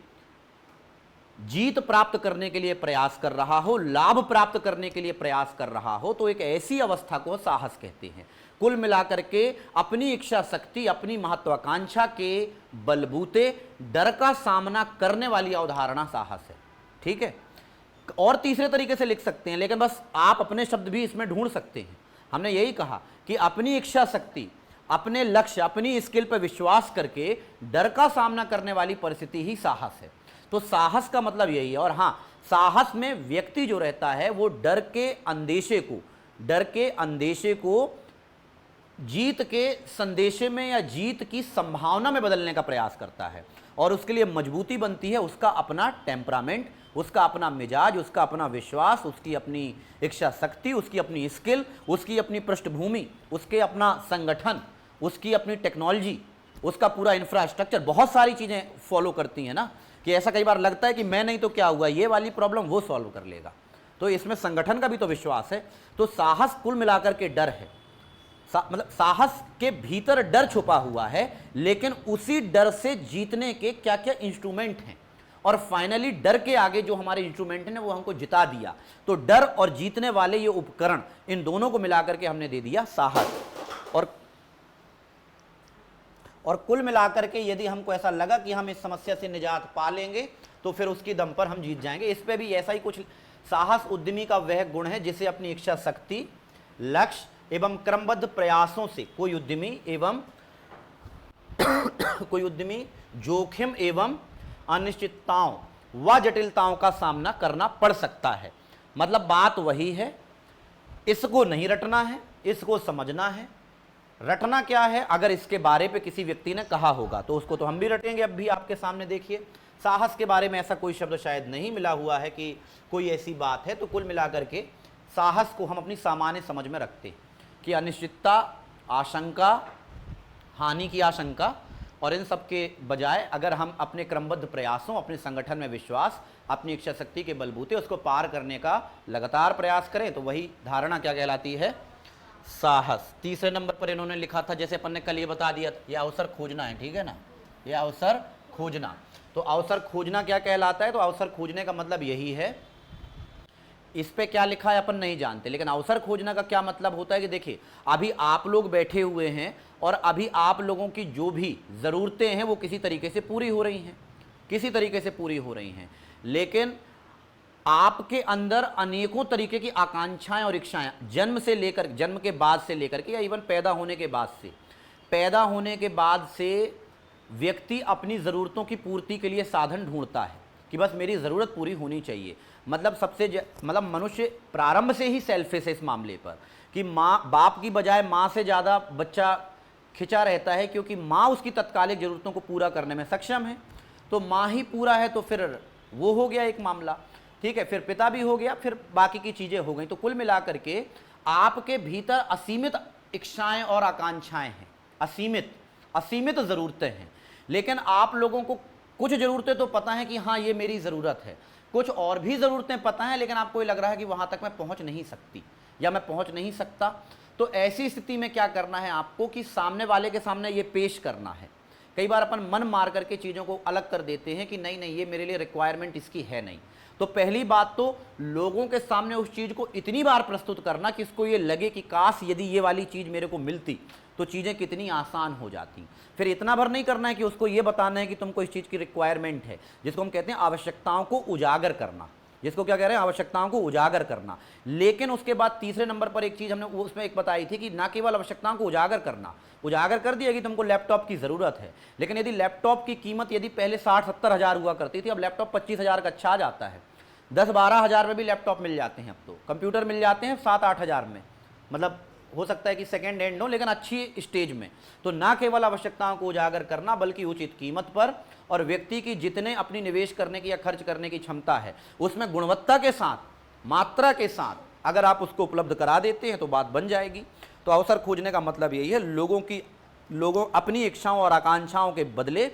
जीत प्राप्त करने के लिए प्रयास कर रहा हो, लाभ प्राप्त करने के लिए प्रयास कर रहा हो, तो एक ऐसी अवस्था को साहस कहते हैं। कुल मिलाकर के अपनी इच्छा शक्ति, अपनी महत्वाकांक्षा के बलबूते डर का सामना करने वाली अवधारणा साहस है। ठीक है, और तीसरे तरीके से लिख सकते हैं, लेकिन बस आप अपने शब्द भी इसमें ढूंढ सकते हैं। हमने यही कहा कि अपनी इच्छा शक्ति, अपने लक्ष्य, अपनी स्किल पर विश्वास करके डर का सामना करने वाली परिस्थिति ही साहस है। तो साहस का मतलब यही है। और हां, साहस में व्यक्ति जो रहता है वो डर के अंदेशे को जीत के संदेशे में या जीत की संभावना में बदलने का प्रयास करता है, और उसके लिए मजबूती बनती है उसका अपना टेम्परामेंट, उसका अपना मिजाज, उसका अपना विश्वास, उसकी अपनी इच्छा शक्ति, उसकी अपनी स्किल, उसकी अपनी पृष्ठभूमि, उसके अपना संगठन, उसकी अपनी टेक्नोलॉजी, उसका पूरा इंफ्रास्ट्रक्चर, बहुत सारी चीज़ें फॉलो करती हैं ना, कि ऐसा कई बार लगता है कि मैं नहीं तो क्या हुआ, ये वाली प्रॉब्लम वो सॉल्व कर लेगा। तो इसमें संगठन का भी तो विश्वास है। तो साहस कुल मिलाकर के डर है। मतलब साहस के भीतर डर छुपा हुआ है, लेकिन उसी डर से जीतने के क्या क्या इंस्ट्रूमेंट हैं, और फाइनली डर के आगे जो हमारे इंस्ट्रूमेंट हैं वो हमको जिता दिया। तो डर और जीतने वाले ये उपकरण, इन दोनों को मिलाकर के हमने दे दिया साहस। और कुल मिलाकर के यदि हमको ऐसा लगा कि हम इस समस्या से निजात पा लेंगे तो फिर उसकी दम पर हम जीत जाएंगे। इस पे भी ऐसा ही कुछ, साहस उद्यमी का वह गुण है जिसे अपनी इच्छा शक्ति, लक्ष्य एवं क्रमबद्ध प्रयासों से कोई उद्यमी जोखिम एवं अनिश्चितताओं व जटिलताओं का सामना करना पड़ सकता है। मतलब बात वही है, इसको नहीं रटना है, इसको समझना है। रटना क्या है, अगर इसके बारे पे किसी व्यक्ति ने कहा होगा तो उसको तो हम भी रटेंगे। अब भी आपके सामने देखिए, साहस के बारे में ऐसा कोई शब्द शायद नहीं मिला हुआ है कि कोई ऐसी बात है। तो कुल मिलाकर के साहस को हम अपनी सामान्य समझ में रखते हैं कि अनिश्चितता, आशंका, हानि की आशंका, और इन सब के बजाय अगर हम अपने क्रमबद्ध प्रयासों, अपने संगठन में विश्वास, अपनी इच्छा शक्ति के बलबूते उसको पार करने का लगातार प्रयास करें तो वही धारणा क्या कहलाती है, साहस। तीसरे नंबर पर इन्होंने लिखा था, जैसे अपन ने कल ये बता दिया, ये अवसर खोजना है, ठीक है ना, ये अवसर खोजना। तो अवसर खोजना क्या कहलाता है, तो अवसर खोजने का मतलब यही है, इस पे क्या लिखा है अपन नहीं जानते, लेकिन अवसर खोजना का क्या मतलब होता है कि देखिए अभी आप लोग बैठे हुए हैं और अभी आप लोगों की जो भी ज़रूरतें हैं वो किसी तरीके से पूरी हो रही हैं, किसी तरीके से पूरी हो रही हैं, लेकिन आपके अंदर अनेकों तरीके की आकांक्षाएं और इच्छाएं जन्म से लेकर, जन्म के बाद से लेकर के, या इवन पैदा होने के बाद से, पैदा होने के बाद से व्यक्ति अपनी ज़रूरतों की पूर्ति के लिए साधन ढूंढता है कि बस मेरी ज़रूरत पूरी होनी चाहिए। मतलब मतलब मनुष्य प्रारंभ से ही सेल्फिश है इस मामले पर कि माँ बाप की बजाय माँ से ज़्यादा बच्चा खिंचा रहता है, क्योंकि माँ उसकी तत्कालिक ज़रूरतों को पूरा करने में सक्षम है। तो माँ ही पूरा है तो फिर वो हो गया एक मामला, ठीक है, फिर पिता भी हो गया, फिर बाकी की चीज़ें हो गई। तो कुल मिलाकर के आपके भीतर असीमित इच्छाएं और आकांक्षाएं हैं, असीमित ज़रूरतें हैं, लेकिन आप लोगों को कुछ ज़रूरतें तो पता है कि हाँ ये मेरी ज़रूरत है, कुछ और भी ज़रूरतें पता हैं, लेकिन आपको ये लग रहा है कि वहाँ तक मैं पहुँच नहीं सकती या मैं पहुँच नहीं सकता। तो ऐसी स्थिति में क्या करना है आपको कि सामने वाले के सामने ये पेश करना है। कई बार अपन मन मार करके चीज़ों को अलग कर देते हैं कि नहीं नहीं ये मेरे लिए रिक्वायरमेंट इसकी है नहीं। तो पहली बात तो लोगों के सामने उस चीज़ को इतनी बार प्रस्तुत करना कि इसको ये लगे कि काश यदि ये वाली चीज़ मेरे को मिलती तो चीज़ें कितनी आसान हो जाती। फिर इतना भर नहीं करना है कि उसको ये बताना है कि तुमको इस चीज़ की रिक्वायरमेंट है, जिसको हम कहते हैं आवश्यकताओं को उजागर करना, जिसको क्या कह रहे हैं, आवश्यकताओं को उजागर करना। लेकिन उसके बाद तीसरे नंबर पर एक चीज़ हमने उसमें एक बताई थी कि ना केवल आवश्यकताओं को उजागर करना, उजागर कर दिया कि तुमको लैपटॉप की ज़रूरत है, लेकिन यदि लैपटॉप की कीमत यदि पहले 60-70 हज़ार हुआ करती थी, अब लैपटॉप 25 हज़ार का अच्छा आ जाता है, 10-12 हज़ार में भी लैपटॉप मिल जाते हैं। अब तो कंप्यूटर मिल जाते हैं 7-8 हज़ार में, मतलब हो सकता है कि सेकेंड हैंड हो लेकिन अच्छी स्टेज में। तो ना केवल आवश्यकताओं को उजागर करना बल्कि उचित कीमत पर, और व्यक्ति की जितने अपनी निवेश करने की या खर्च करने की क्षमता है उसमें गुणवत्ता के साथ, मात्रा के साथ अगर आप उसको उपलब्ध करा देते हैं तो बात बन जाएगी। तो अवसर खोजने का मतलब यही है, लोगों अपनी इच्छाओं और आकांक्षाओं के बदले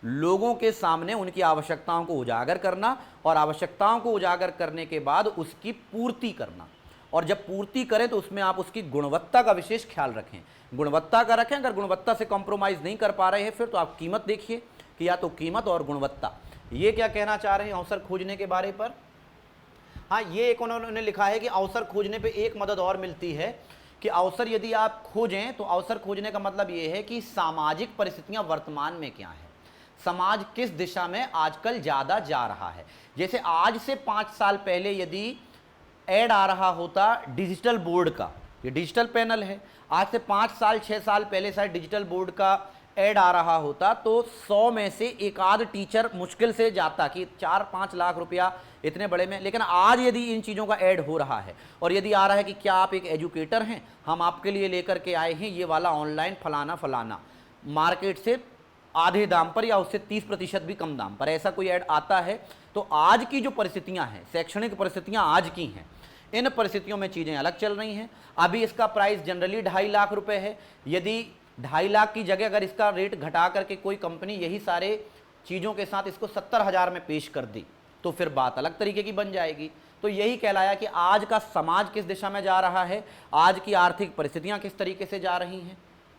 लोगों के सामने उनकी आवश्यकताओं को उजागर करना, और आवश्यकताओं को उजागर करने के बाद उसकी पूर्ति करना। और जब पूर्ति करें तो उसमें आप उसकी गुणवत्ता का विशेष ख्याल रखें, गुणवत्ता का रखें। अगर गुणवत्ता से कॉम्प्रोमाइज़ नहीं कर पा रहे हैं फिर तो आप कीमत देखिए कि या तो कीमत और गुणवत्ता। ये क्या कहना चाह रहे हैं अवसर खोजने के बारे पर। हाँ, ये एक उन्होंने लिखा है कि अवसर खोजने पे एक मदद और मिलती है कि अवसर यदि आप खोजें तो अवसर खोजने का मतलब ये है कि सामाजिक परिस्थितियां वर्तमान में क्या है, समाज किस दिशा में आजकल ज़्यादा जा रहा है। जैसे आज से 5 साल पहले यदि ऐड आ रहा होता डिजिटल बोर्ड का, ये डिजिटल पैनल है, आज से 5 साल 6 साल पहले शायद डिजिटल बोर्ड का ऐड आ रहा होता तो 100 में से एक आध टीचर मुश्किल से जाता कि 4-5 लाख रुपया इतने बड़े में। लेकिन आज यदि इन चीज़ों का ऐड हो रहा है और यदि आ रहा है कि क्या आप एक एजुकेटर हैं, हम आपके लिए लेकर के आए हैं ये वाला ऑनलाइन फलाना फलाना, मार्केट से आधे दाम पर या उससे 30% भी कम दाम पर, ऐसा कोई ऐड आता है तो आज की जो परिस्थितियां हैं, शैक्षणिक परिस्थितियां आज की हैं, इन परिस्थितियों में चीज़ें अलग चल रही हैं। अभी इसका प्राइस जनरली 2.5 लाख रुपए है। यदि 2.5 लाख की जगह अगर इसका रेट घटा करके कोई कंपनी यही सारे चीज़ों के साथ इसको 70 हज़ार में पेश कर दी तो फिर बात अलग तरीके की बन जाएगी। तो यही कहलाया कि आज का समाज किस दिशा में जा रहा है, आज की आर्थिक परिस्थितियाँ किस तरीके से जा रही हैं।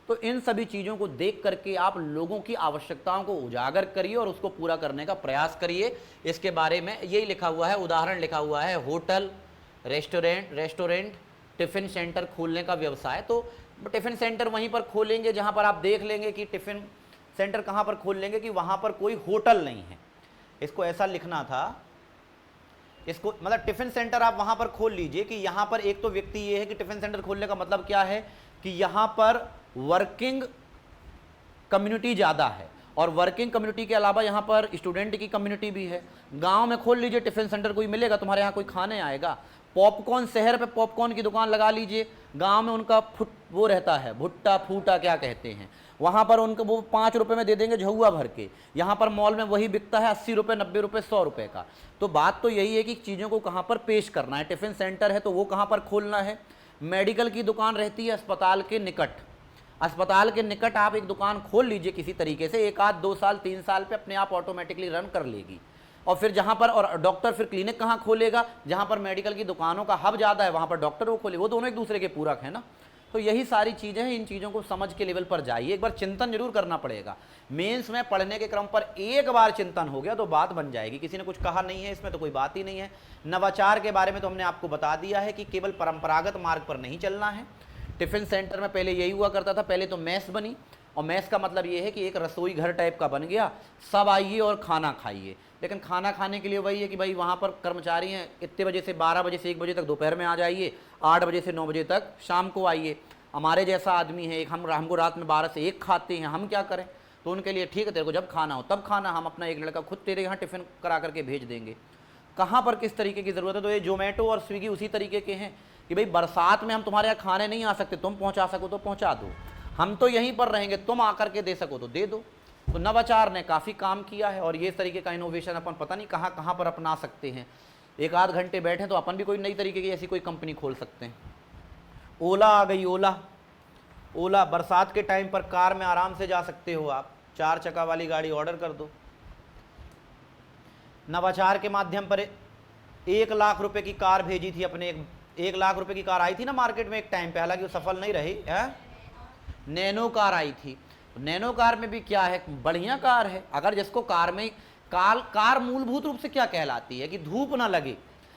तो इन सभी चीज़ों को देख करके आप लोगों की आवश्यकताओं को उजागर करिए और उसको पूरा करने का प्रयास करिए। इसके बारे में यही लिखा हुआ है, उदाहरण लिखा हुआ है, होटल, रेस्टोरेंट, टिफ़िन सेंटर खोलने का व्यवसाय। तो टिफ़िन सेंटर वहीं पर खोलेंगे जहां पर आप देख लेंगे कि टिफ़िन सेंटर कहां पर खोल लेंगे कि वहां पर कोई होटल नहीं है। इसको ऐसा लिखना था, इसको मतलब टिफ़िन सेंटर आप वहां पर खोल लीजिए कि यहां पर एक तो व्यक्ति ये है कि टिफ़िन सेंटर खोलने का मतलब क्या है कि यहां पर वर्किंग कम्युनिटी ज़्यादा है, और वर्किंग कम्युनिटी के अलावा यहाँ पर स्टूडेंट की कम्युनिटी भी है। गांव में खोल लीजिए टिफ़िन सेंटर, कोई मिलेगा तुम्हारे यहाँ कोई खाने आएगा। पॉपकॉर्न, शहर पे पॉपकॉर्न की दुकान लगा लीजिए, गांव में उनका वो रहता है, भुट्टा फूटा क्या कहते हैं, वहाँ पर उनको वो 5 रुपये में दे देंगे झहुआ भर के। यहाँ पर मॉल में वही बिकता है 80 रुपये, 90 रुपये, 100 रुपये का। तो बात तो यही है कि चीज़ों को कहाँ पर पेश करना है। टिफ़िन सेंटर है तो वो कहाँ पर खोलना है। मेडिकल की दुकान रहती है अस्पताल के निकट, अस्पताल के निकट आप एक दुकान खोल लीजिए किसी तरीके से, 1 आध 2 साल 3 साल पे अपने आप ऑटोमेटिकली रन कर लेगी। और फिर जहाँ पर, और डॉक्टर फिर क्लिनिक कहाँ खोलेगा, जहाँ पर मेडिकल की दुकानों का हब ज़्यादा है वहाँ पर डॉक्टर वो खोले, वो दोनों एक दूसरे के पूरक है ना। तो यही सारी चीज़ें हैं, इन चीज़ों को समझ के लेवल पर जाइए, एक बार चिंतन जरूर करना पड़ेगा। मेंस में पढ़ने के क्रम पर एक बार चिंतन हो गया तो बात बन जाएगी। किसी ने कुछ कहा नहीं है इसमें तो कोई बात ही नहीं है। नवाचार के बारे में तो हमने आपको बता दिया है कि केवल परंपरागत मार्ग पर नहीं चलना है। टिफ़िन सेंटर में पहले यही हुआ करता था, पहले तो मेस बनी, और मेस का मतलब ये है कि एक रसोई घर टाइप का बन गया, सब आइए और खाना खाइए। लेकिन खाना खाने के लिए वही है कि भाई वहाँ पर कर्मचारी हैं, इतने बजे से 12 बजे से 1 बजे तक दोपहर में आ जाइए, 8 बजे से 9 बजे तक शाम को आइए। हमारे जैसा आदमी है, एक हमको रात में 12 से 1 खाते हैं, हम क्या करें? तो उनके लिए ठीक है, तेरे को जब खाना हो तब खाना, हम अपना एक लड़का खुद तेरे यहाँ टिफ़िन करा करके भेज देंगे। कहाँ पर किस तरीके की ज़रूरत है? तो ये जोमेटो और स्विगी उसी तरीके के हैं कि भाई बरसात में हम तुम्हारे यहाँ खाने नहीं आ सकते, तुम पहुँचा सको तो पहुँचा दो, हम तो यहीं पर रहेंगे, तुम आकर के दे सको तो दे दो। तो नवाचार ने काफ़ी काम किया है, और ये तरीके का इनोवेशन अपन पता नहीं कहाँ कहाँ पर अपना सकते हैं। 1 आध घंटे बैठे तो अपन भी कोई नई तरीके की ऐसी कोई कंपनी खोल सकते हैं। ओला आ गई, ओला बरसात के टाइम पर कार में आराम से जा सकते हो आप, 4 चक्का वाली गाड़ी ऑर्डर कर दो। नवाचार के माध्यम पर 1 लाख रुपए की कार भेजी थी अपने, 1 लाख रुपए की कार आई थी ना मार्केट में एक टाइम पे, हालांकि वो सफल नहीं रही है। नैनो कार आई थी। नैनो कार में भी क्या है, बढ़िया कार है। अगर जिसको कार में कार मूलभूत रूप से क्या कहलाती है कि धूप ना लगे,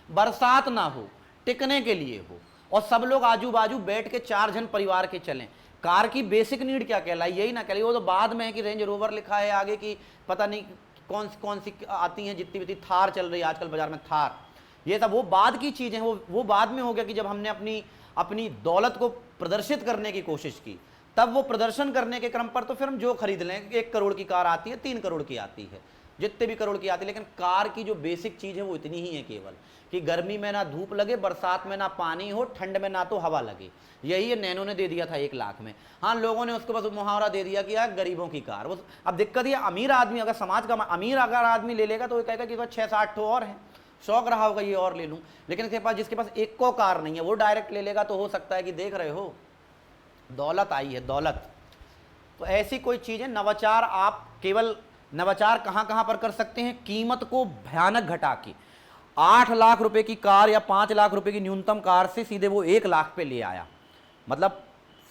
बरसात ना हो, टिकने के लिए हो, और सब लोग आजू बाजू बैठ के 4 जन परिवार के चलें। कार की बेसिक नीड क्या कहलाई, यही ना कहलाई। वो तो बाद में है कि रेंज रोवर लिखा है आगे की, पता नहीं कौन सी आती हैं, जितनी भी थार चल रही है आजकल बाजार में, थार, ये सब वो बाद की चीज़ें, वो बाद में हो गया कि जब हमने अपनी दौलत को प्रदर्शित करने की कोशिश की, तब वो प्रदर्शन करने के क्रम पर तो फिर हम जो खरीद लें, 1 करोड़ की कार आती है, 3 करोड़ की आती है, जितने भी करोड़ की आती है, लेकिन कार की जो बेसिक चीज़ है वो इतनी ही है केवल कि गर्मी में ना धूप लगे, बरसात में ना पानी हो, ठंड में ना तो हवा लगे। यही है नैनो ने दे दिया था 1 लाख में। हाँ, लोगों ने उसको बस मुहावरा दे दिया कि यार गरीबों की कार। वो अब दिक्कत ये, अमीर आदमी अगर समाज का अमीर अगर आदमी ले लेगा तो वो कहेगा कि 6-7 ठो और हैं, शौक रहा होगा ये और ले लूँ। लेकिन इसके पास, जिसके पास 1 को कार नहीं है, वो डायरेक्ट ले लेगा, तो हो सकता है कि देख रहे हो दौलत आई है, दौलत। तो ऐसी कोई चीज़ है। नवाचार आप केवल नवाचार कहाँ कहाँ पर कर सकते हैं? कीमत को भयानक घटा के 8 लाख रुपए की कार या 5 लाख रुपए की न्यूनतम कार से सीधे वो 1 लाख पे ले आया, मतलब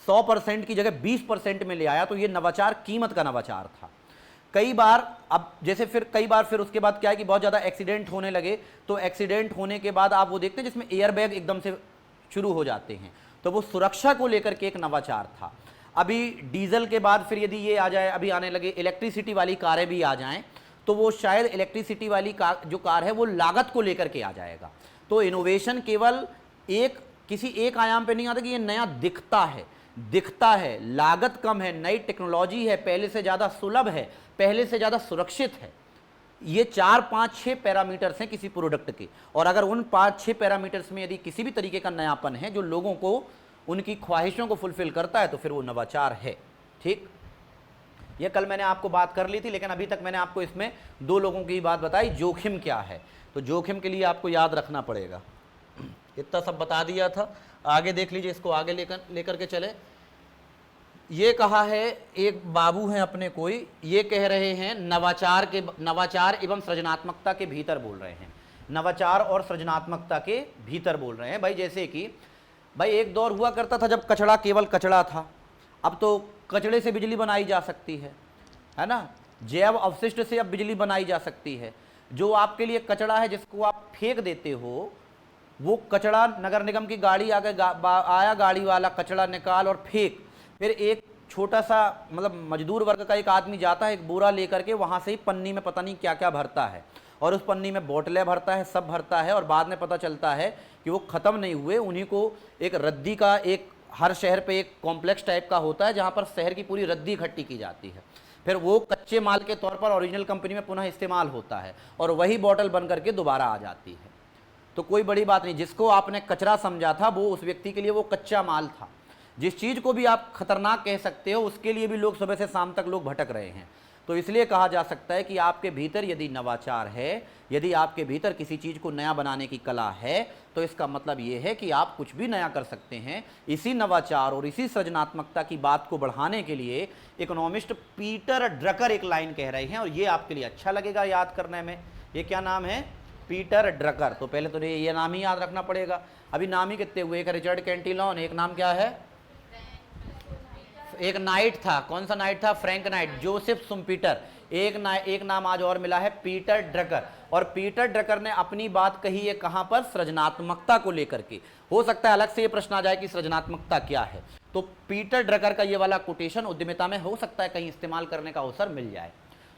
100% की जगह 20% में ले आया। तो ये नवाचार कीमत का नवाचार था। कई बार अब जैसे फिर कई बार फिर उसके बाद क्या है कि बहुत ज़्यादा एक्सीडेंट होने लगे, तो एक्सीडेंट होने के बाद आप वो देखते हैं जिसमें एयरबैग एकदम से शुरू हो जाते हैं, तो वो सुरक्षा को लेकर के एक नवाचार था। अभी डीजल के बाद फिर यदि ये आ जाए, अभी आने लगे इलेक्ट्रिसिटी वाली कारें भी आ जाएं, तो वो शायद इलेक्ट्रिसिटी वाली कार जो कार है वो लागत को लेकर के आ जाएगा। तो इनोवेशन केवल किसी एक आयाम पे नहीं आता कि ये नया दिखता है, लागत कम है, नई टेक्नोलॉजी है, पहले से ज़्यादा सुलभ है, पहले से ज़्यादा सुरक्षित है। ये 4, 5, 6 पैरामीटर्स हैं किसी प्रोडक्ट के, और अगर उन 5-6 पैरामीटर्स में यदि किसी भी तरीके का नयापन है जो लोगों को उनकी ख्वाहिशों को फुलफिल करता है, तो फिर वो नवाचार है। ठीक, ये कल मैंने आपको बात कर ली थी, लेकिन अभी तक मैंने आपको इसमें 2 लोगों की बात बताई। जोखिम क्या है, तो जोखिम के लिए आपको याद रखना पड़ेगा। इतना सब बता दिया था, आगे देख लीजिए, इसको आगे लेकर के चले। ये कहा है, एक बाबू हैं अपने कोई, ये कह रहे हैं नवाचार एवं सृजनात्मकता के भीतर बोल रहे हैं, नवाचार और सृजनात्मकता के भीतर बोल रहे हैं। भाई जैसे कि भाई एक दौर हुआ करता था जब कचड़ा केवल कचड़ा था, अब तो कचड़े से बिजली बनाई जा सकती है ना, जैव अवशिष्ट से अब बिजली बनाई जा सकती है। जो आपके लिए कचड़ा है जिसको आप फेंक देते हो, वो कचड़ा नगर निगम की गाड़ी आया, गाड़ी वाला कचड़ा निकाल और फेंक, फिर एक छोटा सा मतलब मजदूर वर्ग का एक आदमी जाता है एक बोरा लेकर के, वहाँ से ही पन्नी में पता नहीं क्या क्या भरता है, और उस पन्नी में बोतलें भरता है, सब भरता है, और बाद में पता चलता है कि वो ख़त्म नहीं हुए। उन्हीं को एक रद्दी का, एक हर शहर पे एक कॉम्प्लेक्स टाइप का होता है जहाँ पर शहर की पूरी रद्दी इकट्ठी की जाती है, फिर वो कच्चे माल के तौर पर ओरिजिनल कंपनी में पुनः इस्तेमाल होता है, और वही बॉटल बन करके दोबारा आ जाती है। तो कोई बड़ी बात नहीं, जिसको आपने कचरा समझा था वो उस व्यक्ति के लिए वो कच्चा माल था। जिस चीज़ को भी आप खतरनाक कह सकते हो, उसके लिए भी लोग सुबह से शाम तक लोग भटक रहे हैं। तो इसलिए कहा जा सकता है कि आपके भीतर यदि नवाचार है, यदि आपके भीतर किसी चीज़ को नया बनाने की कला है, तो इसका मतलब ये है कि आप कुछ भी नया कर सकते हैं। इसी नवाचार और इसी सृजनात्मकता की बात को बढ़ाने के लिए इकोनॉमिस्ट पीटर ड्रकर एक लाइन कह रहे हैं, और ये आपके लिए अच्छा लगेगा याद करने में। ये क्या नाम है? Peter Drucker. तो पहले तो ये नाम ही याद रखना पड़ेगा। अभी नाम ही कितने हुए? एक रिचर्ड कैंटिलॉन, एक नाम क्या है? एक नाइट था, कौन सा नाइट था? Frank night. जोसेफ सुम्पीटर। एक नाम आज और मिला है, पीटर ड्रकर। और पीटर ड्रकर ने अपनी बात कही है कहां पर? सृजनात्मकता को लेकर के। हो सकता है अलग से ये प्रश्न आ जाए कि सृजनात्मकता क्या है, तो पीटर ड्रकर का ये वाला कोटेशन उद्यमिता में हो सकता है कहीं इस्तेमाल करने का अवसर मिल जाए।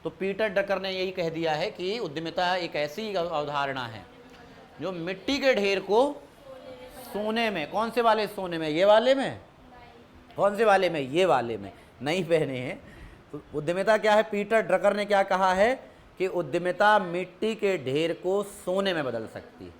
तो पीटर ड्रकर ने यही कह दिया है कि उद्यमिता एक ऐसी अवधारणा है जो मिट्टी के ढेर को सोने में, कौन से वाले सोने में? ये वाले में? कौन से वाले में? ये वाले में नहीं पहने हैं। तो उद्यमिता क्या है? पीटर ड्रकर ने क्या कहा है कि उद्यमिता मिट्टी के ढेर को सोने में बदल सकती है।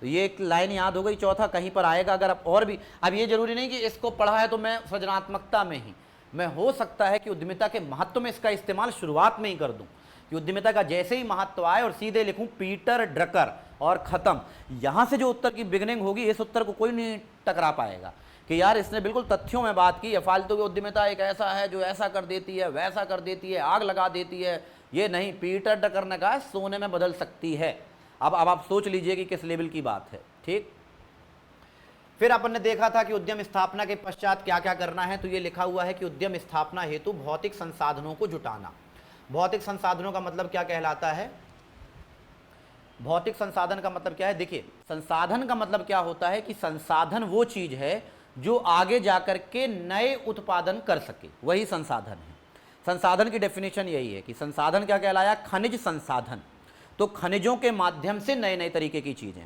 तो ये एक लाइन याद हो गई। चौथा कहीं पर आएगा अगर आप और भी, अब ये जरूरी नहीं कि इसको पढ़ा है तो मैं सृजनात्मकता में ही, मैं हो सकता है कि उद्यमिता के महत्व में इसका इस्तेमाल शुरुआत में ही कर दूं, कि उद्यमिता का जैसे ही महत्व आए और सीधे लिखूं पीटर ड्रकर और खत्म। यहां से जो उत्तर की बिगनिंग होगी, इस उत्तर को कोई नहीं टकरा पाएगा कि यार इसने बिल्कुल तथ्यों में बात की है। फालतू की उद्यमिता एक ऐसा है जो ऐसा कर देती है, वैसा कर देती है, आग लगा देती है, ये नहीं। पीटर ड्रकर ने कहा सोने में बदल सकती है। अब आप सोच लीजिए कि किस लेवल की बात है। ठीक, फिर अपन ने देखा था कि उद्यम स्थापना के पश्चात क्या क्या करना है। तो ये लिखा हुआ है कि उद्यम स्थापना हेतु भौतिक संसाधनों को जुटाना। भौतिक संसाधनों का मतलब क्या कहलाता है? भौतिक संसाधन का मतलब क्या है? देखिए, संसाधन का मतलब क्या होता है कि संसाधन वो चीज है जो आगे जाकर के नए उत्पादन कर सके, वही संसाधन है। संसाधन की डेफिनेशन यही है कि संसाधन क्या कहलाया? खनिज संसाधन। तो खनिजों के माध्यम से नए नए तरीके की चीजें।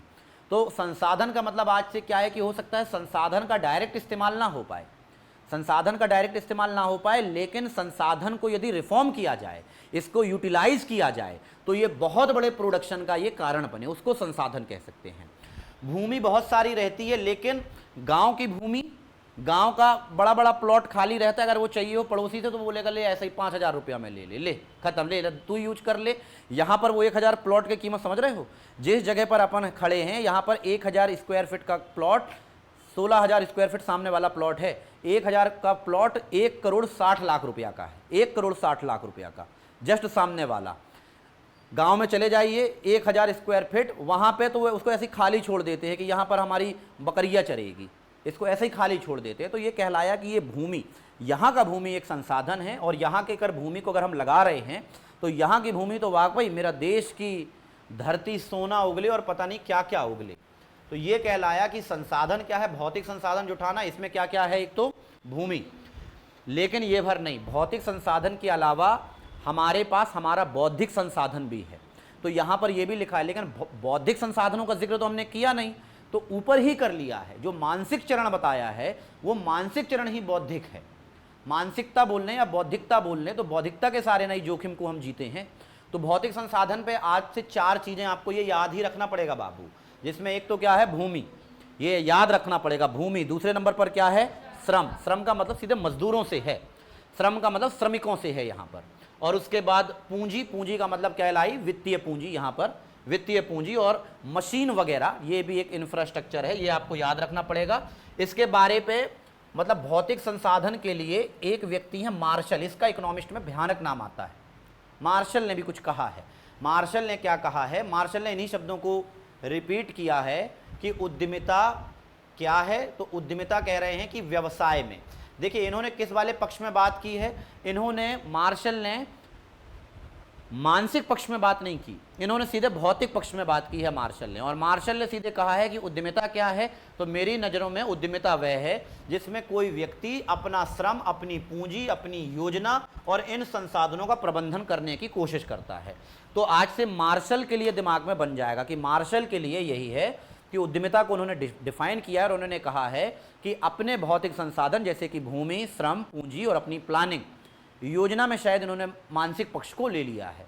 तो संसाधन का मतलब आज से क्या है कि हो सकता है संसाधन का डायरेक्ट इस्तेमाल ना हो पाए, संसाधन का डायरेक्ट इस्तेमाल ना हो पाए, लेकिन संसाधन को यदि रिफॉर्म किया जाए, इसको यूटिलाइज किया जाए, तो ये बहुत बड़े प्रोडक्शन का ये कारण बने, उसको संसाधन कह सकते हैं। भूमि बहुत सारी रहती है, लेकिन गांव की भूमि, गांव का बड़ा बड़ा प्लॉट खाली रहता है, अगर वो चाहिए हो पड़ोसी से तो वो बोलेगा ले ऐसे ही 5,000 रुपया में ले खत्म, ले तू यूज कर ले। यहाँ पर वो 1,000 प्लॉट की कीमत समझ रहे हो? जिस जगह पर अपन खड़े हैं यहाँ पर 1,000 स्क्वायर फीट का प्लॉट, 16,000 स्क्वायर फीट सामने वाला प्लॉट है। 1,000 का प्लॉट 1,60,00,000 रुपया का है, 1,60,00,000 रुपया का जस्ट सामने वाला। गांव में चले जाइए 1,000 स्क्वायर फीट, वहां पे तो वो उसको ऐसे ही खाली छोड़ देते हैं कि यहाँ पर हमारी बकरियां चरेगी, इसको ऐसे ही खाली छोड़ देते हैं। तो ये कहलाया कि ये भूमि, यहाँ का भूमि एक संसाधन है, और यहाँ के कर भूमि को अगर हम लगा रहे हैं तो यहाँ की भूमि तो वाकई मेरा देश की धरती सोना उगले और पता नहीं क्या क्या उगले। तो ये कहलाया कि संसाधन क्या है? भौतिक संसाधन जुटाना। इसमें क्या क्या है? एक तो भूमि, लेकिन ये भर नहीं, भौतिक संसाधन के अलावा हमारे पास हमारा बौद्धिक संसाधन भी है। तो यहाँ पर यह भी लिखा है, लेकिन बौद्धिक संसाधनों का जिक्र तो हमने किया नहीं, तो ऊपर ही कर लिया है। जो मानसिक चरण बताया है वो मानसिक चरण ही बौद्धिक है। मानसिकता बोल लें या बौद्धिकता बोल लें, तो बौद्धिकता के सारे नई जोखिम को हम जीते हैं। तो भौतिक संसाधन पे आज से 4 चीजें आपको ये याद ही रखना पड़ेगा बाबू, जिसमें एक तो क्या है? भूमि, ये याद रखना पड़ेगा, भूमि। दूसरे नंबर पर क्या है? श्रम। श्रम का मतलब सीधे मजदूरों से है, श्रम का मतलब श्रमिकों से है यहाँ पर। और उसके बाद पूंजी, पूंजी का मतलब कहलाई वित्तीय पूंजी, यहाँ पर वित्तीय पूंजी और मशीन वगैरह, ये भी एक इंफ्रास्ट्रक्चर है, ये आपको याद रखना पड़ेगा। इसके बारे पे मतलब भौतिक संसाधन के लिए एक व्यक्ति है मार्शल, इसका इकोनॉमिस्ट में भयानक नाम आता है। मार्शल ने भी कुछ कहा है। मार्शल ने क्या कहा है? मार्शल ने इन्हीं शब्दों को रिपीट किया है कि उद्यमिता क्या है? तो उद्यमिता कह रहे हैं कि व्यवसाय में। देखिए, इन्होंने किस वाले पक्ष में बात की है? इन्होंने, मार्शल ने मानसिक पक्ष में बात नहीं की, इन्होंने सीधे भौतिक पक्ष में बात की है मार्शल ने। और मार्शल ने सीधे कहा है कि उद्यमिता क्या है? तो मेरी नज़रों में उद्यमिता वह है जिसमें कोई व्यक्ति अपना श्रम, अपनी पूंजी, अपनी योजना और इन संसाधनों का प्रबंधन करने की कोशिश करता है। तो आज से मार्शल के लिए दिमाग में बन जाएगा कि मार्शल के लिए यही है कि उद्यमिता को उन्होंने डिफाइन किया है, और उन्होंने कहा है कि अपने भौतिक संसाधन जैसे कि भूमि, श्रम, पूंजी और अपनी प्लानिंग, योजना में शायद इन्होंने मानसिक पक्ष को ले लिया है।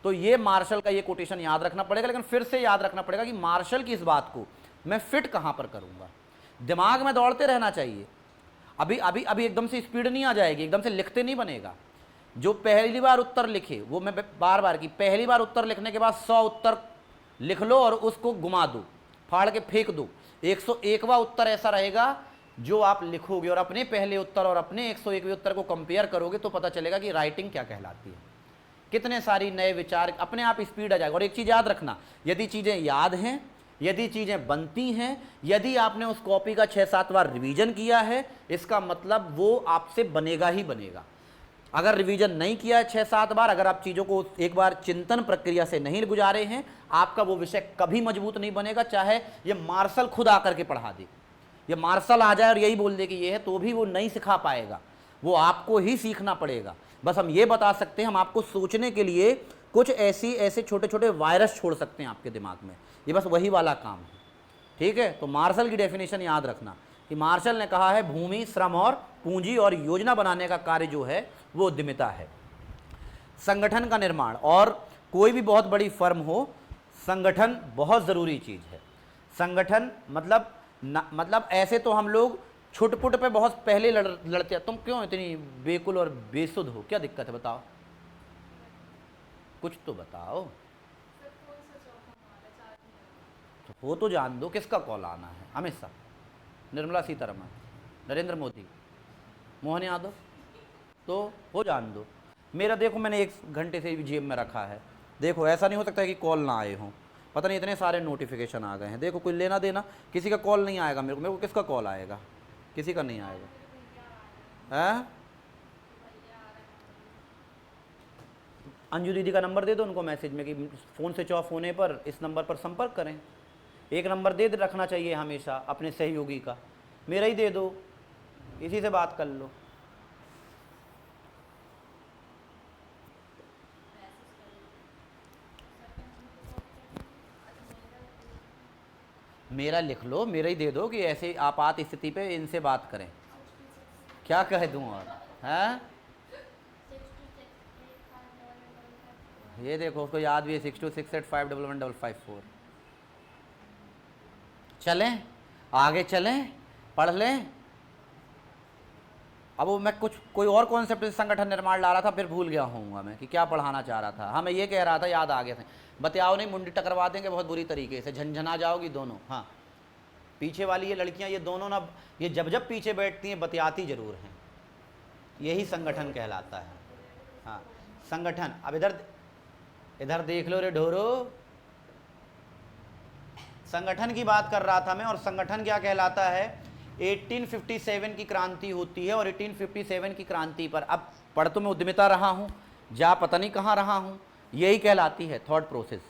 तो ये मार्शल का ये कोटेशन याद रखना पड़ेगा, लेकिन फिर से याद रखना पड़ेगा कि मार्शल की इस बात को मैं फिट कहां पर करूंगा। दिमाग में दौड़ते रहना चाहिए। अभी अभी अभी एकदम से स्पीड नहीं आ जाएगी, एकदम से लिखते नहीं बनेगा। जो पहली बार उत्तर लिखे, वो मैं बार बार की, पहली बार उत्तर लिखने के बाद 100 उत्तर लिख लो और उसको घुमा दो, फाड़ के फेंक दो। 101वां उत्तर ऐसा रहेगा जो आप लिखोगे, और अपने पहले उत्तर और अपने 101वें उत्तर को कंपेयर करोगे तो पता चलेगा कि राइटिंग क्या कहलाती है, कितने सारी नए विचार, अपने आप स्पीड आ जाएगा। और एक चीज़ याद रखना, यदि चीज़ें याद हैं, यदि चीज़ें बनती हैं, यदि आपने उस कॉपी का 6-7 बार रिवीजन किया है, इसका मतलब वो आपसे बनेगा ही बनेगा। अगर रिवीजन नहीं किया है 6-7 बार, अगर आप चीज़ों को एक बार चिंतन प्रक्रिया से नहीं गुजारे हैं, आपका वो विषय कभी मजबूत नहीं बनेगा। चाहे ये मार्शल खुद आकर के पढ़ा दे, ये मार्शल आ जाए और यही बोल दे कि ये है, तो भी वो नहीं सिखा पाएगा, वो आपको ही सीखना पड़ेगा। बस हम ये बता सकते हैं, हम आपको सोचने के लिए कुछ ऐसे छोटे छोटे वायरस छोड़ सकते हैं आपके दिमाग में, ये बस वही वाला काम है। ठीक है, तो मार्शल की डेफिनेशन याद रखना कि मार्शल ने कहा है भूमि, श्रम और पूंजी और योजना बनाने का कार्य जो है वो उद्यमिता है। संगठन का निर्माण, और कोई भी बहुत बड़ी फर्म हो, संगठन बहुत ज़रूरी चीज़ है। संगठन मतलब ऐसे तो हम लोग छुटपुट पे बहुत पहले लड़ते हैं। तुम क्यों इतनी बेकुल और बेसुध हो, क्या दिक्कत है बताओ, कुछ तो बताओ। तो हो तो जान दो किसका कॉल आना है, अमित शाह, निर्मला सीतारमण, नरेंद्र मोदी, मोहन यादव, तो हो जान दो। मेरा देखो, मैंने 1 घंटे से भी जेब में रखा है, देखो ऐसा नहीं हो सकता कि कॉल ना आए हों, पता नहीं इतने सारे नोटिफिकेशन आ गए हैं। देखो कोई लेना देना, किसी का कॉल नहीं आएगा मेरे को किसका कॉल आएगा, किसी का नहीं आएगा। हैं, अंजू दीदी का नंबर दे दो उनको मैसेज में कि फ़ोन स्विच ऑफ होने पर इस नंबर पर संपर्क करें। एक नंबर दे रखना चाहिए हमेशा अपने सहयोगी का, मेरा ही दे दो, इसी से बात कर लो। मेरा लिख लो, मेरा ही दे दो कि ऐसे आपात स्थिति पे इनसे बात करें। क्या कह दूं और, हैं? ये देखो उसको याद भी है, 6268511154। चलें आगे, चलें पढ़ लें। अब वो मैं कोई और कॉन्सेप्ट संगठन निर्माण ला रहा था, फिर भूल गया होऊंगा मैं कि क्या पढ़ाना चाह रहा था। हाँ, मैं ये कह रहा था, याद आ गया था, बतियाओ नहीं, मुंडी टकरवा देंगे बहुत बुरी तरीके से, झंझना जाओगी दोनों। हाँ, पीछे वाली ये लड़कियां, ये दोनों ना, ये जब पीछे बैठती हैं बतियाती जरूर हैं, यही संगठन कहलाता है। हाँ, संगठन। अब इधर देख लो रे ढोरो, संगठन की बात कर रहा था मैं। और संगठन क्या कहलाता है, 1857 की क्रांति होती है, और 1857 की क्रांति पर, अब पढ़ तो मैं उद्यमिता रहा हूँ, जा पता नहीं कहाँ रहा हूँ, यही कहलाती है थॉट प्रोसेस।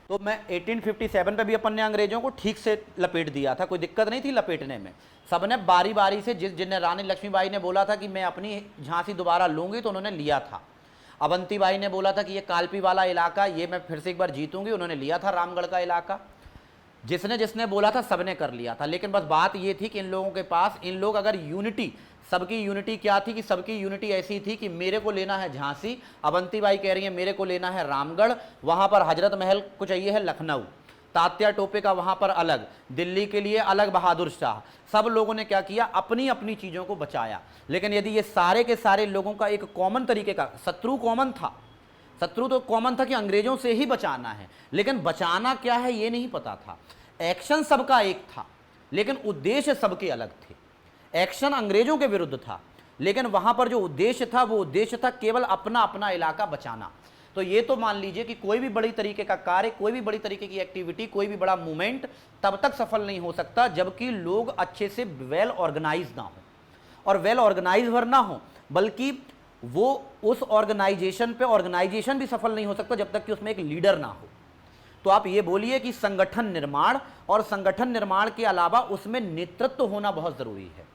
तो मैं 1857 पे भी अपन ने अंग्रेजों को ठीक से लपेट दिया था, कोई दिक्कत नहीं थी लपेटने में। सबने बारी बारी से, जिन्हें रानी लक्ष्मीबाई ने बोला था कि मैं अपनी झांसी दोबारा लूंगी, तो उन्होंने लिया था। अवंतीबाई ने बोला था कि ये कालपी वाला इलाका ये मैं फिर से एक बार जीतूंगी, उन्होंने लिया था रामगढ़ का इलाका। जिसने बोला था सबने कर लिया था। लेकिन बस बात ये थी कि इन लोगों के पास, इन लोग अगर यूनिटी, सबकी यूनिटी क्या थी कि सबकी यूनिटी ऐसी थी कि मेरे को लेना है झांसी, अवंतीबाई कह रही है मेरे को लेना है रामगढ़, वहां पर हजरत महल को चाहिए है लखनऊ, तात्या टोपे का वहां पर अलग, दिल्ली के लिए अलग बहादुर शाह। सब लोगों ने क्या किया, अपनी अपनी चीजों को बचाया। लेकिन यदि ये सारे के सारे लोगों का एक कॉमन तरीके का, शत्रु कॉमन था, शत्रु तो कॉमन था कि अंग्रेजों से ही बचाना है, लेकिन बचाना क्या है ये नहीं पता था। एक्शन सबका एक था, लेकिन उद्देश्य सबके अलग थे। एक्शन अंग्रेजों के विरुद्ध था, लेकिन वहां पर जो उद्देश्य था वो उद्देश्य था केवल अपना अपना इलाका बचाना। तो ये तो मान लीजिए कि कोई भी बड़ी तरीके का कार्य, कोई भी बड़ी तरीके की एक्टिविटी, कोई भी बड़ा मूवमेंट तब तक सफल नहीं हो सकता जबकि लोग अच्छे से वेल ऑर्गेनाइज ना हो। और वेल ऑर्गेनाइज भर ना हो, बल्कि वो उस ऑर्गेनाइजेशन पे, ऑर्गेनाइजेशन भी सफल नहीं हो सकता जब तक कि उसमें एक लीडर ना हो। तो आप ये बोलिए कि संगठन निर्माण, और संगठन निर्माण के अलावा उसमें नेतृत्व होना बहुत जरूरी है।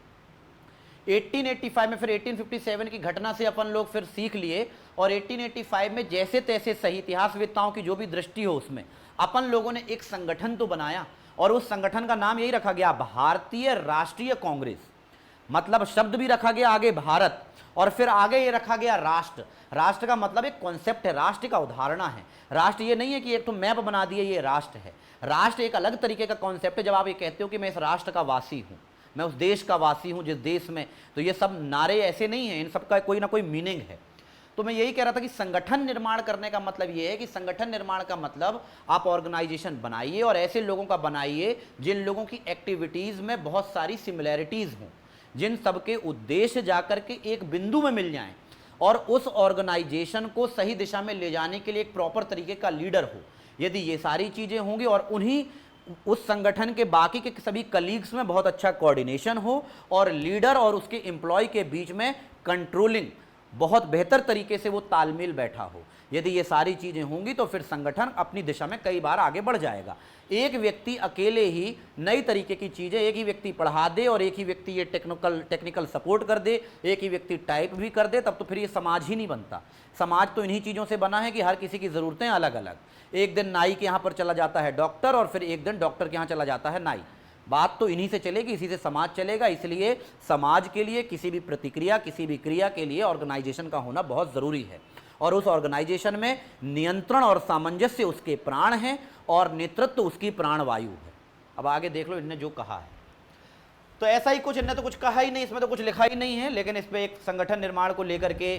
1885 में फिर 1857 की घटना से अपन लोग फिर सीख लिए, और 1885 में जैसे तैसे सही, इतिहासवेत्ताओं की जो भी दृष्टि हो उसमें अपन लोगों ने एक संगठन तो बनाया, और उस संगठन का नाम यही रखा गया, भारतीय राष्ट्रीय कांग्रेस। मतलब शब्द भी रखा गया आगे भारत, और फिर आगे ये रखा गया राष्ट्र। राष्ट्र का मतलब एक कॉन्सेप्ट है, राष्ट्र का उदाहरणा है। राष्ट्र ये नहीं है कि एक तो मैप बना दिए ये राष्ट्र है। राष्ट्र एक अलग तरीके का कॉन्सेप्ट है। जब आप ये कहते हो कि मैं इस राष्ट्र का वासी हूं, मैं उस देश का वासी हूं जिस देश में, तो ये सब नारे ऐसे नहीं हैं, इन सब का कोई ना कोई मीनिंग है। तो मैं यही कह रहा था कि संगठन निर्माण करने का मतलब ये है कि संगठन निर्माण का मतलब आप ऑर्गेनाइजेशन बनाइए और ऐसे लोगों का बनाइए जिन लोगों की एक्टिविटीज में बहुत सारी सिमिलैरिटीज हों, जिन सबके उद्देश्य जाकर के एक बिंदु में मिल जाएं और उस ऑर्गेनाइजेशन को सही दिशा में ले जाने के लिए एक प्रॉपर तरीके का लीडर हो। यदि ये सारी चीजें होंगी और उन्हीं उस संगठन के बाकी के सभी कलीग्स में बहुत अच्छा कोऑर्डिनेशन हो और लीडर और उसके एम्प्लॉय के बीच में कंट्रोलिंग बहुत बेहतर तरीके से वो तालमेल बैठा हो, यदि ये सारी चीजें होंगी तो फिर संगठन अपनी दिशा में कई बार आगे बढ़ जाएगा। एक व्यक्ति अकेले ही नई तरीके की चीजें, एक ही व्यक्ति पढ़ा दे और एक ही व्यक्ति ये टेक्निकल सपोर्ट कर दे, एक ही व्यक्ति टाइप भी कर दे, तब तो फिर ये समाज ही नहीं बनता। समाज तो इन्हीं चीज़ों से बना है कि हर किसी की ज़रूरतें अलग अलग। एक दिन नाई के यहाँ पर चला जाता है डॉक्टर और फिर एक दिन डॉक्टर के यहाँ चला जाता है नाई। बात तो इन्हीं से चलेगी, इसी से समाज चलेगा। इसलिए समाज के लिए किसी भी प्रतिक्रिया, किसी भी क्रिया के लिए ऑर्गेनाइजेशन का होना बहुत ज़रूरी है और उस ऑर्गेनाइजेशन में नियंत्रण और सामंजस्य उसके प्राण हैं और नेतृत्व उसकी प्राणवायु है। अब आगे देख लो इन्होंने जो कहा है, तो ऐसा ही कुछ, इन्होंने तो कुछ कहा ही नहीं, इसमें तो कुछ लिखा ही नहीं है, लेकिन इस पर एक संगठन निर्माण को लेकर के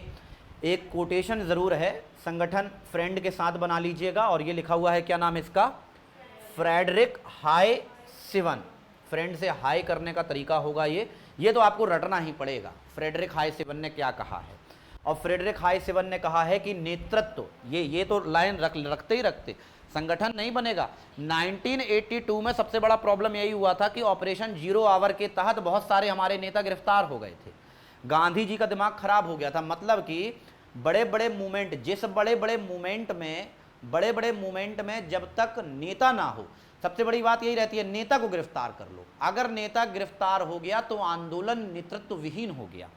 एक कोटेशन ज़रूर है। संगठन फ्रेंड के साथ बना लीजिएगा और ये लिखा हुआ है, क्या नाम है इसका, फ्रेडरिक हाई सिवन। फ्रेंड से हाई करने का तरीका होगा ये तो आपको रटना ही पड़ेगा। फ्रेडरिक हाई सिवन ने क्या कहा है, और फ्रेडरिक हाई सिवन ने कहा है कि नेतृत्व, ये तो लाइन रखते ही रखते संगठन नहीं बनेगा। 1982 में सबसे बड़ा प्रॉब्लम यही हुआ था कि ऑपरेशन जीरो आवर के तहत बहुत सारे हमारे नेता गिरफ्तार हो गए थे। गांधी जी का दिमाग खराब हो गया था, मतलब कि बड़े बड़े मूवमेंट, जिस बड़े बड़े मूवमेंट में जब तक नेता ना हो, सबसे बड़ी बात यही रहती है, नेता को गिरफ्तार कर लो। अगर नेता गिरफ्तार हो गया तो आंदोलन नेतृत्व विहीन हो गया।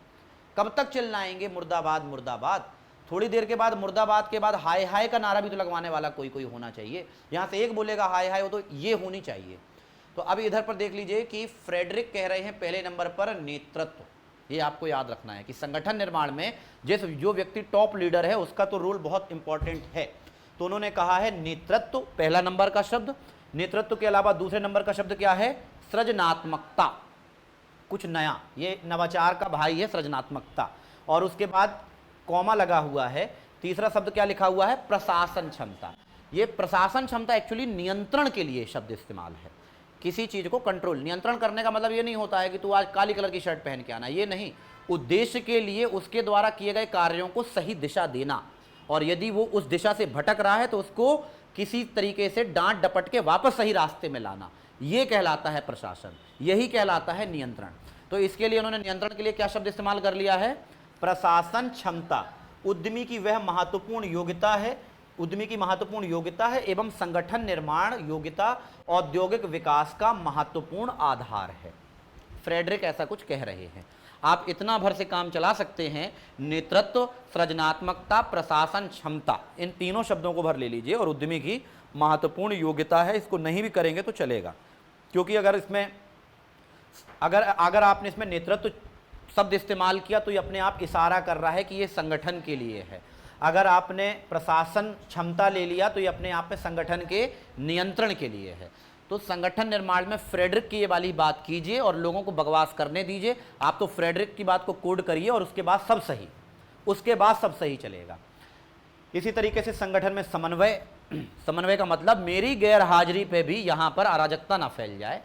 कब तक चिल्लाएंगे मुर्दाबाद मुर्दाबाद? थोड़ी देर के बाद मुर्दाबाद के बाद हाय हाय का नारा भी तो लगवाने वाला कोई होना चाहिए। यहाँ से एक बोलेगा हाय हाय, वो तो ये होनी चाहिए। तो अब इधर पर देख लीजिए कि फ्रेडरिक कह रहे हैं पहले नंबर पर नेतृत्व। ये आपको याद रखना है कि संगठन निर्माण में जो व्यक्ति टॉप लीडर है उसका तो रोल बहुत इंपॉर्टेंट है। तो उन्होंने कहा है नेतृत्व पहला नंबर का शब्द। नेतृत्व के अलावा दूसरे नंबर का शब्द क्या है, सृजनात्मकता, कुछ नया, ये नवाचार का भाई है सृजनात्मकता। और उसके बाद कॉमा लगा हुआ है, तीसरा शब्द क्या लिखा हुआ है, प्रशासन क्षमता। ये प्रशासन क्षमता एक्चुअली नियंत्रण के लिए शब्द इस्तेमाल है, किसी चीज को कंट्रोल, नियंत्रण करने का मतलब ये नहीं होता है कि तू आज काली कलर की शर्ट पहन के आना, ये नहीं। उद्देश्य के लिए उसके द्वारा किए गए कार्यों को सही दिशा देना, और यदि वो उस दिशा से भटक रहा है तो उसको किसी तरीके से डांट डपट के वापस सही रास्ते में लाना, ये कहलाता है प्रशासन, यही कहलाता है नियंत्रण। तो इसके लिए उन्होंने नियंत्रण के लिए क्या शब्द इस्तेमाल कर लिया है, प्रशासन क्षमता। उद्यमी की वह महत्वपूर्ण योग्यता है, उद्यमी की महत्वपूर्ण योग्यता है एवं संगठन निर्माण योग्यता औद्योगिक विकास का महत्वपूर्ण आधार है। फ्रेडरिक ऐसा कुछ कह रहे हैं। आप इतना भर से काम चला सकते हैं, नेतृत्व, सृजनात्मकता, प्रशासन क्षमता, इन तीनों शब्दों को भर ले लीजिए और उद्यमी की महत्वपूर्ण योग्यता है, इसको नहीं भी करेंगे तो चलेगा। क्योंकि अगर इसमें अगर आपने इसमें नेतृत्व शब्द इस्तेमाल किया तो ये अपने आप इशारा कर रहा है कि ये संगठन के लिए है। अगर आपने प्रशासन क्षमता ले लिया तो ये अपने आप में संगठन के नियंत्रण के लिए है। तो संगठन निर्माण में फ्रेडरिक की ये वाली बात कीजिए और लोगों को बकवास करने दीजिए। आप तो फ्रेडरिक की बात को कोड करिए और उसके बाद सब सही चलेगा। इसी तरीके से संगठन में समन्वय का मतलब मेरी गैर हाजिरी पे भी यहाँ पर अराजकता ना फैल जाए,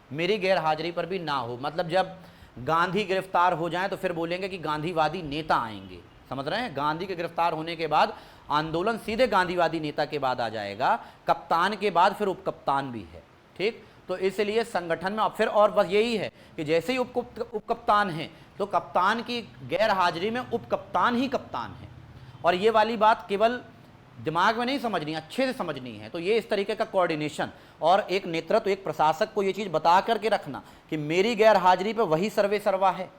मेरी गैर हाजिरी पर भी ना हो। मतलब जब गांधी गिरफ्तार हो जाए तो फिर बोलेंगे कि गांधीवादी नेता आएंगे, समझ रहे हैं। गांधी के गिरफ्तार होने के बाद आंदोलन सीधे गांधीवादी नेता के बाद आ जाएगा, कप्तान के बाद फिर उपकप्तान भी है, ठीक। तो इसलिए संगठन में फिर और बस यही है कि जैसे ही उपकप्तान है तो कप्तान की गैर हाजिरी में उपकप्तान ही कप्तान है। और ये वाली बात केवल दिमाग में नहीं समझनी, अच्छे से समझनी है। तो ये इस तरीके का कोऑर्डिनेशन और एक नेतृत्व, एक प्रशासक को ये चीज़ बता करके रखना कि मेरी गैर हाजिरी पर वही सर्वे सर्वा है,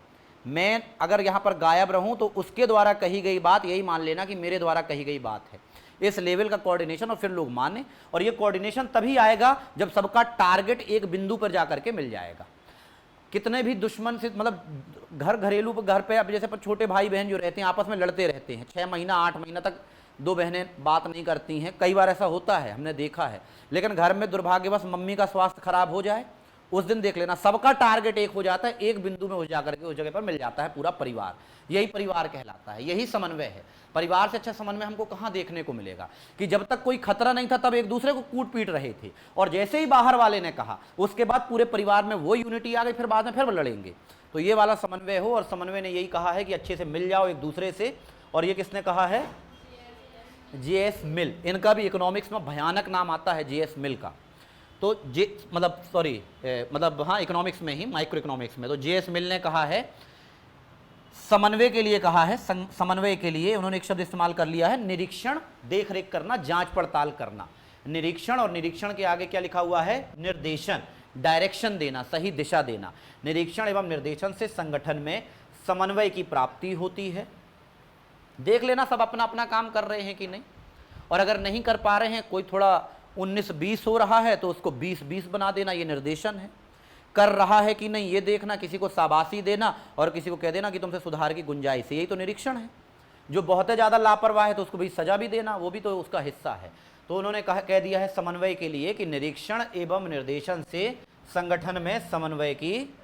मैं अगर यहाँ पर गायब रहूँ तो उसके द्वारा कही गई बात यही मान लेना कि मेरे द्वारा कही गई बात है। इस लेवल का कोऑर्डिनेशन और फिर लोग माने। और ये कोऑर्डिनेशन तभी आएगा जब सबका टारगेट एक बिंदु पर जाकर के मिल जाएगा। कितने भी दुश्मन से, मतलब घरेलू घर पे, अब जैसे छोटे भाई बहन जो रहते हैं आपस में लड़ते रहते हैं, 6 महीना 8 महीना तक दो बहनें बात नहीं करती हैं, कई बार ऐसा होता है, हमने देखा है। लेकिन घर में दुर्भाग्यवश मम्मी का स्वास्थ्य खराब हो जाए, उस दिन देख लेना सबका टारगेट एक हो जाता है, एक बिंदु में हो जाकर के उस जगह पर मिल जाता है पूरा परिवार। यही परिवार कहलाता है, यही समन्वय है। परिवार से अच्छा समन्वय हमको कहां देखने को मिलेगा कि जब तक कोई खतरा नहीं था तब एक दूसरे को कूट पीट रहे थे, और जैसे ही बाहर वाले ने कहा उसके बाद पूरे परिवार में वो यूनिटी आ गई, फिर बाद में फिर लड़ेंगे। तो ये वाला समन्वय हो, और समन्वय ने यही कहा है कि अच्छे से मिल जाओ एक दूसरे से। और ये किसने कहा है? जे.एस. मिल। इनका भी इकोनॉमिक्स में भयानक नाम आता है जे.एस. मिल का। तो मतलब हाँ, इकोनॉमिक्स में ही, माइक्रो इकोनॉमिक्स में। तो जे.एस. मिल ने कहा है समन्वय के लिए, कहा है समन्वय के लिए उन्होंने एक शब्द इस्तेमाल कर लिया है, निरीक्षण, देख रेख करना, जांच पड़ताल करना। निरीक्षण, और निरीक्षण के आगे क्या लिखा हुआ है? निर्देशन, डायरेक्शन देना, सही दिशा देना। निरीक्षण एवं निर्देशन से संगठन में समन्वय की प्राप्ति होती है। देख लेना सब अपना अपना काम कर रहे हैं कि नहीं, और अगर नहीं कर पा रहे हैं, कोई थोड़ा 19-20 हो रहा है तो उसको 20-20 बना देना, ये निर्देशन है। कर रहा है कि नहीं ये देखना, किसी को शाबाशी देना और किसी को कह देना कि तुमसे सुधार की गुंजाइश है, यही तो निरीक्षण है। जो बहुत ज़्यादा लापरवाह है तो उसको भी सजा भी देना, वो भी तो उसका हिस्सा है। तो उन्होंने कह दिया है समन्वय के लिए कि निरीक्षण एवं निर्देशन से संगठन में समन्वय की,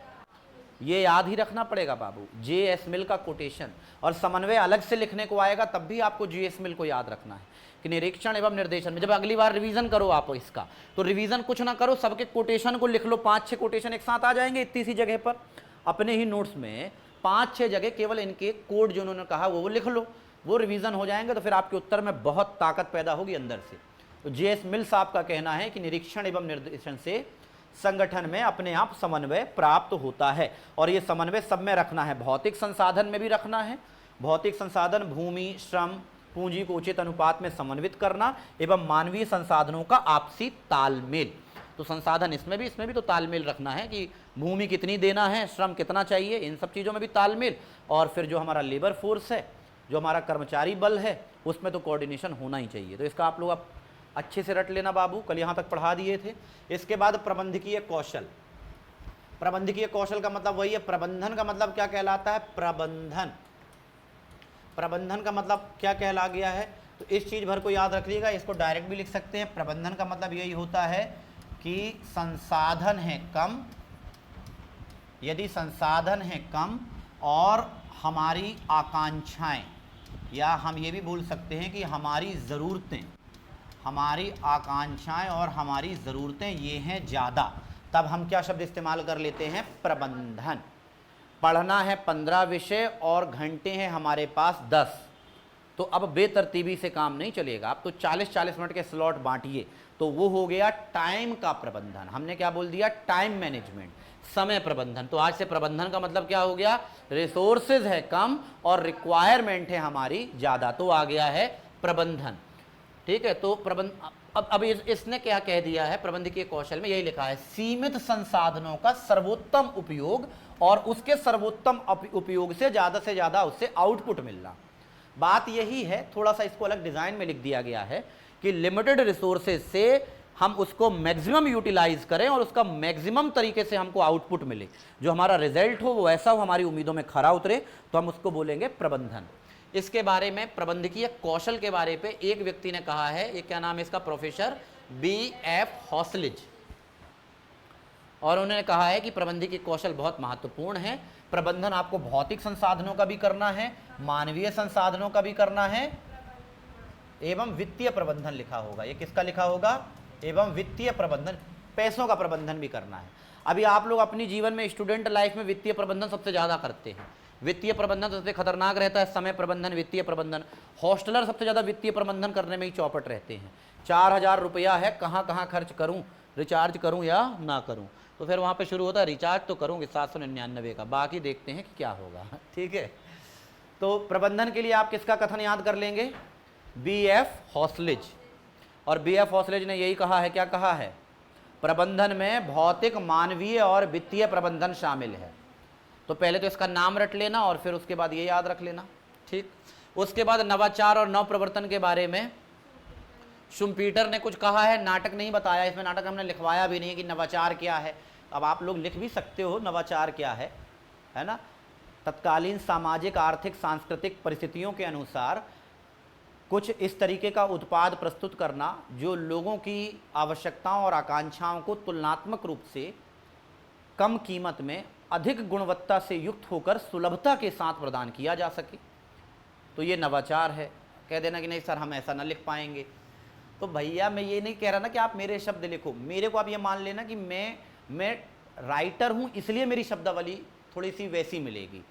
ये याद ही रखना पड़ेगा बाबू, जे.एस. मिल का कोटेशन। और समन्वय अलग से लिखने को आएगा तब भी आपको जे.एस. मिल को याद रखना है कि निरीक्षण एवं निर्देशन में। जब अगली बार रिवीजन करो आप इसका, तो रिवीजन कुछ ना करो, सबके कोटेशन को लिख लो। 5-6 कोटेशन एक साथ आ जाएंगे इतनी सी जगह पर। अपने ही नोट्स में 5-6 जगह केवल इनके कोड जो उन्होंने कहा वो लिख लो, वो रिवीजन हो जाएंगे, तो फिर आपके उत्तर में बहुत ताकत पैदा होगी अंदर से। तो जे.एस. मिल साहब का कहना है कि निरीक्षण एवं निर्देशन से संगठन में अपने आप समन्वय प्राप्त होता है। और ये समन्वय सब में रखना है, भौतिक संसाधन में भी रखना है। भौतिक संसाधन, भूमि, श्रम, पूंजी को उचित अनुपात में समन्वित करना, एवं मानवीय संसाधनों का आपसी तालमेल। तो संसाधन इसमें भी तो तालमेल रखना है कि भूमि कितनी देना है, श्रम कितना चाहिए, इन सब चीज़ों में भी तालमेल। और फिर जो हमारा लेबर फोर्स है, जो हमारा कर्मचारी बल है, उसमें तो कोऑर्डिनेशन होना ही चाहिए। तो इसका आप लोग आप अच्छे से रट लेना बाबू, कल यहाँ तक पढ़ा दिए थे। इसके बाद प्रबंधकीय कौशल। प्रबंधकीय कौशल का मतलब वही है, प्रबंधन का मतलब क्या कहलाता है? प्रबंधन। प्रबंधन का मतलब क्या कहला गया है? तो इस चीज़ भर को याद रखिएगा, इसको डायरेक्ट भी लिख सकते हैं। प्रबंधन का मतलब यही होता है कि संसाधन है कम, यदि संसाधन है कम और हमारी आकांक्षाएं, या हम ये भी बोल सकते हैं कि हमारी ज़रूरतें, हमारी आकांक्षाएं और हमारी ज़रूरतें ये हैं ज़्यादा, तब हम क्या शब्द इस्तेमाल कर लेते हैं? प्रबंधन। पढ़ना है 15 विषय और घंटे हैं हमारे पास 10, तो अब बेतरतीबी से काम नहीं चलेगा। अब तो 40-40 मिनट के स्लॉट बांटिए, तो वो हो गया टाइम का प्रबंधन। हमने क्या बोल दिया? टाइम मैनेजमेंट, समय प्रबंधन। तो आज से प्रबंधन का मतलब क्या हो गया? रिसोर्सेज है कम और रिक्वायरमेंट है हमारी ज़्यादा, तो आ गया है प्रबंधन। ठीक है, तो अब इसने क्या कह दिया है? प्रबंधकीय कौशल में यही लिखा है, सीमित संसाधनों का सर्वोत्तम उपयोग और उसके सर्वोत्तम उपयोग से ज़्यादा उससे आउटपुट मिलना। बात यही है, थोड़ा सा इसको अलग डिज़ाइन में लिख दिया गया है कि लिमिटेड रिसोर्सेज से हम उसको मैक्सिमम यूटिलाइज करें और उसका मैक्सिमम तरीके से हमको आउटपुट मिले, जो हमारा रिजल्ट हो वो ऐसा हो, हमारी उम्मीदों में खरा उतरे, तो हम उसको बोलेंगे प्रबंधन। इसके बारे में, प्रबंधकीय कौशल के बारे पे एक व्यक्ति ने कहा है, ये क्या नाम है इसका? Professor B.F. हॉसलिज। और उन्होंने कहा है कि प्रबंधकीय कौशल बहुत महत्वपूर्ण है। प्रबंधन आपको भौतिक संसाधनों का भी करना है, मानवीय संसाधनों का भी करना है, एवं वित्तीय प्रबंधन लिखा होगा। ये किसका लिखा होगा? एवं वित्तीय प्रबंधन, पैसों का प्रबंधन भी करना है। अभी आप लोग अपनी जीवन में, स्टूडेंट लाइफ में वित्तीय प्रबंधन सबसे ज़्यादा करते हैं। वित्तीय प्रबंधन सबसे खतरनाक रहता है, समय प्रबंधन, वित्तीय प्रबंधन। हॉस्टलर सबसे ज़्यादा वित्तीय प्रबंधन करने में ही चौपट रहते हैं। 4000 रुपया है, कहाँ कहाँ खर्च करूँ, रिचार्ज करूँ या ना करूँ, तो फिर वहाँ पे शुरू होता है रिचार्ज तो करूँगी 799 का, बाकी देखते हैं कि क्या होगा। ठीक है, तो प्रबंधन के लिए आप किसका कथन याद कर लेंगे? B.F. हॉसलिज। और B.F. हॉसलिज ने यही कहा है, क्या कहा है? प्रबंधन में भौतिक, मानवीय और वित्तीय प्रबंधन शामिल है। तो पहले तो इसका नाम रट लेना और फिर उसके बाद ये याद रख लेना। ठीक, उसके बाद नवाचार और नव प्रवर्तन के बारे में शुम्पीटर ने कुछ कहा है, नाटक नहीं बताया इसमें, नाटक हमने लिखवाया भी नहीं कि नवाचार क्या है। अब आप लोग लिख भी सकते हो नवाचार क्या है ना? तत्कालीन सामाजिक, आर्थिक, सांस्कृतिक परिस्थितियों के अनुसार कुछ इस तरीके का उत्पाद प्रस्तुत करना जो लोगों की आवश्यकताओं और आकांक्षाओं को तुलनात्मक रूप से कम कीमत में अधिक गुणवत्ता से युक्त होकर सुलभता के साथ प्रदान किया जा सके, तो ये नवाचार है। कह देना कि नहीं सर हम ऐसा ना लिख पाएंगे, तो भैया मैं ये नहीं कह रहा ना कि आप मेरे शब्द लिखो, मेरे को आप ये मान लेना कि मैं राइटर हूँ, इसलिए मेरी शब्दावली थोड़ी सी वैसी मिलेगी।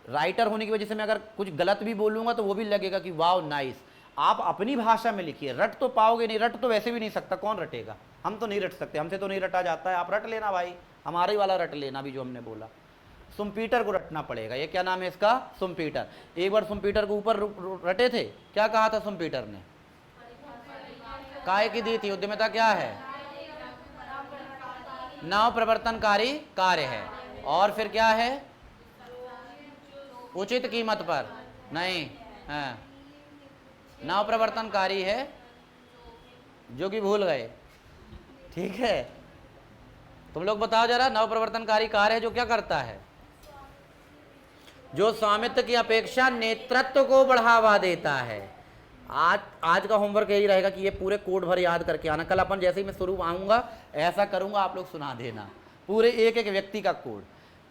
राइटर होने की वजह से मैं अगर कुछ गलत भी बोलूँगा तो वो भी लगेगा कि वाओ नाइस। आप अपनी भाषा में लिखिए, रट तो पाओगे नहीं, रट तो वैसे भी नहीं सकता, कौन रटेगा, हम तो नहीं रट सकते, हमसे तो नहीं रटा जाता है। आप रट लेना भाई, हमारे वाला रट लेना भी जो हमने बोला। सुम्पीटर को रटना पड़ेगा, ये क्या नाम है इसका, सुम्पीटर। एक बार सुम्पीटर को ऊपर रटे थे, क्या कहा था सुम्पीटर ने, काय की दी थी, उद्यमिता क्या है, नव प्रवर्तनकारी कार्य है, और फिर क्या है, उचित कीमत पर नहीं, हाँ नव प्रवर्तनकारी है, जो कि भूल गए, ठीक है। तुम लोग बताओ जरा, नव प्रवर्तनकारी कार्य है जो क्या करता है, जो स्वामित्व की अपेक्षा नेतृत्व को बढ़ावा देता है। आज का होमवर्क यही रहेगा कि ये पूरे कोड भर याद करके आना। कल अपन जैसे ही मैं शुरू आऊँगा ऐसा करूँगा, आप लोग सुना देना पूरे एक एक व्यक्ति का कोड।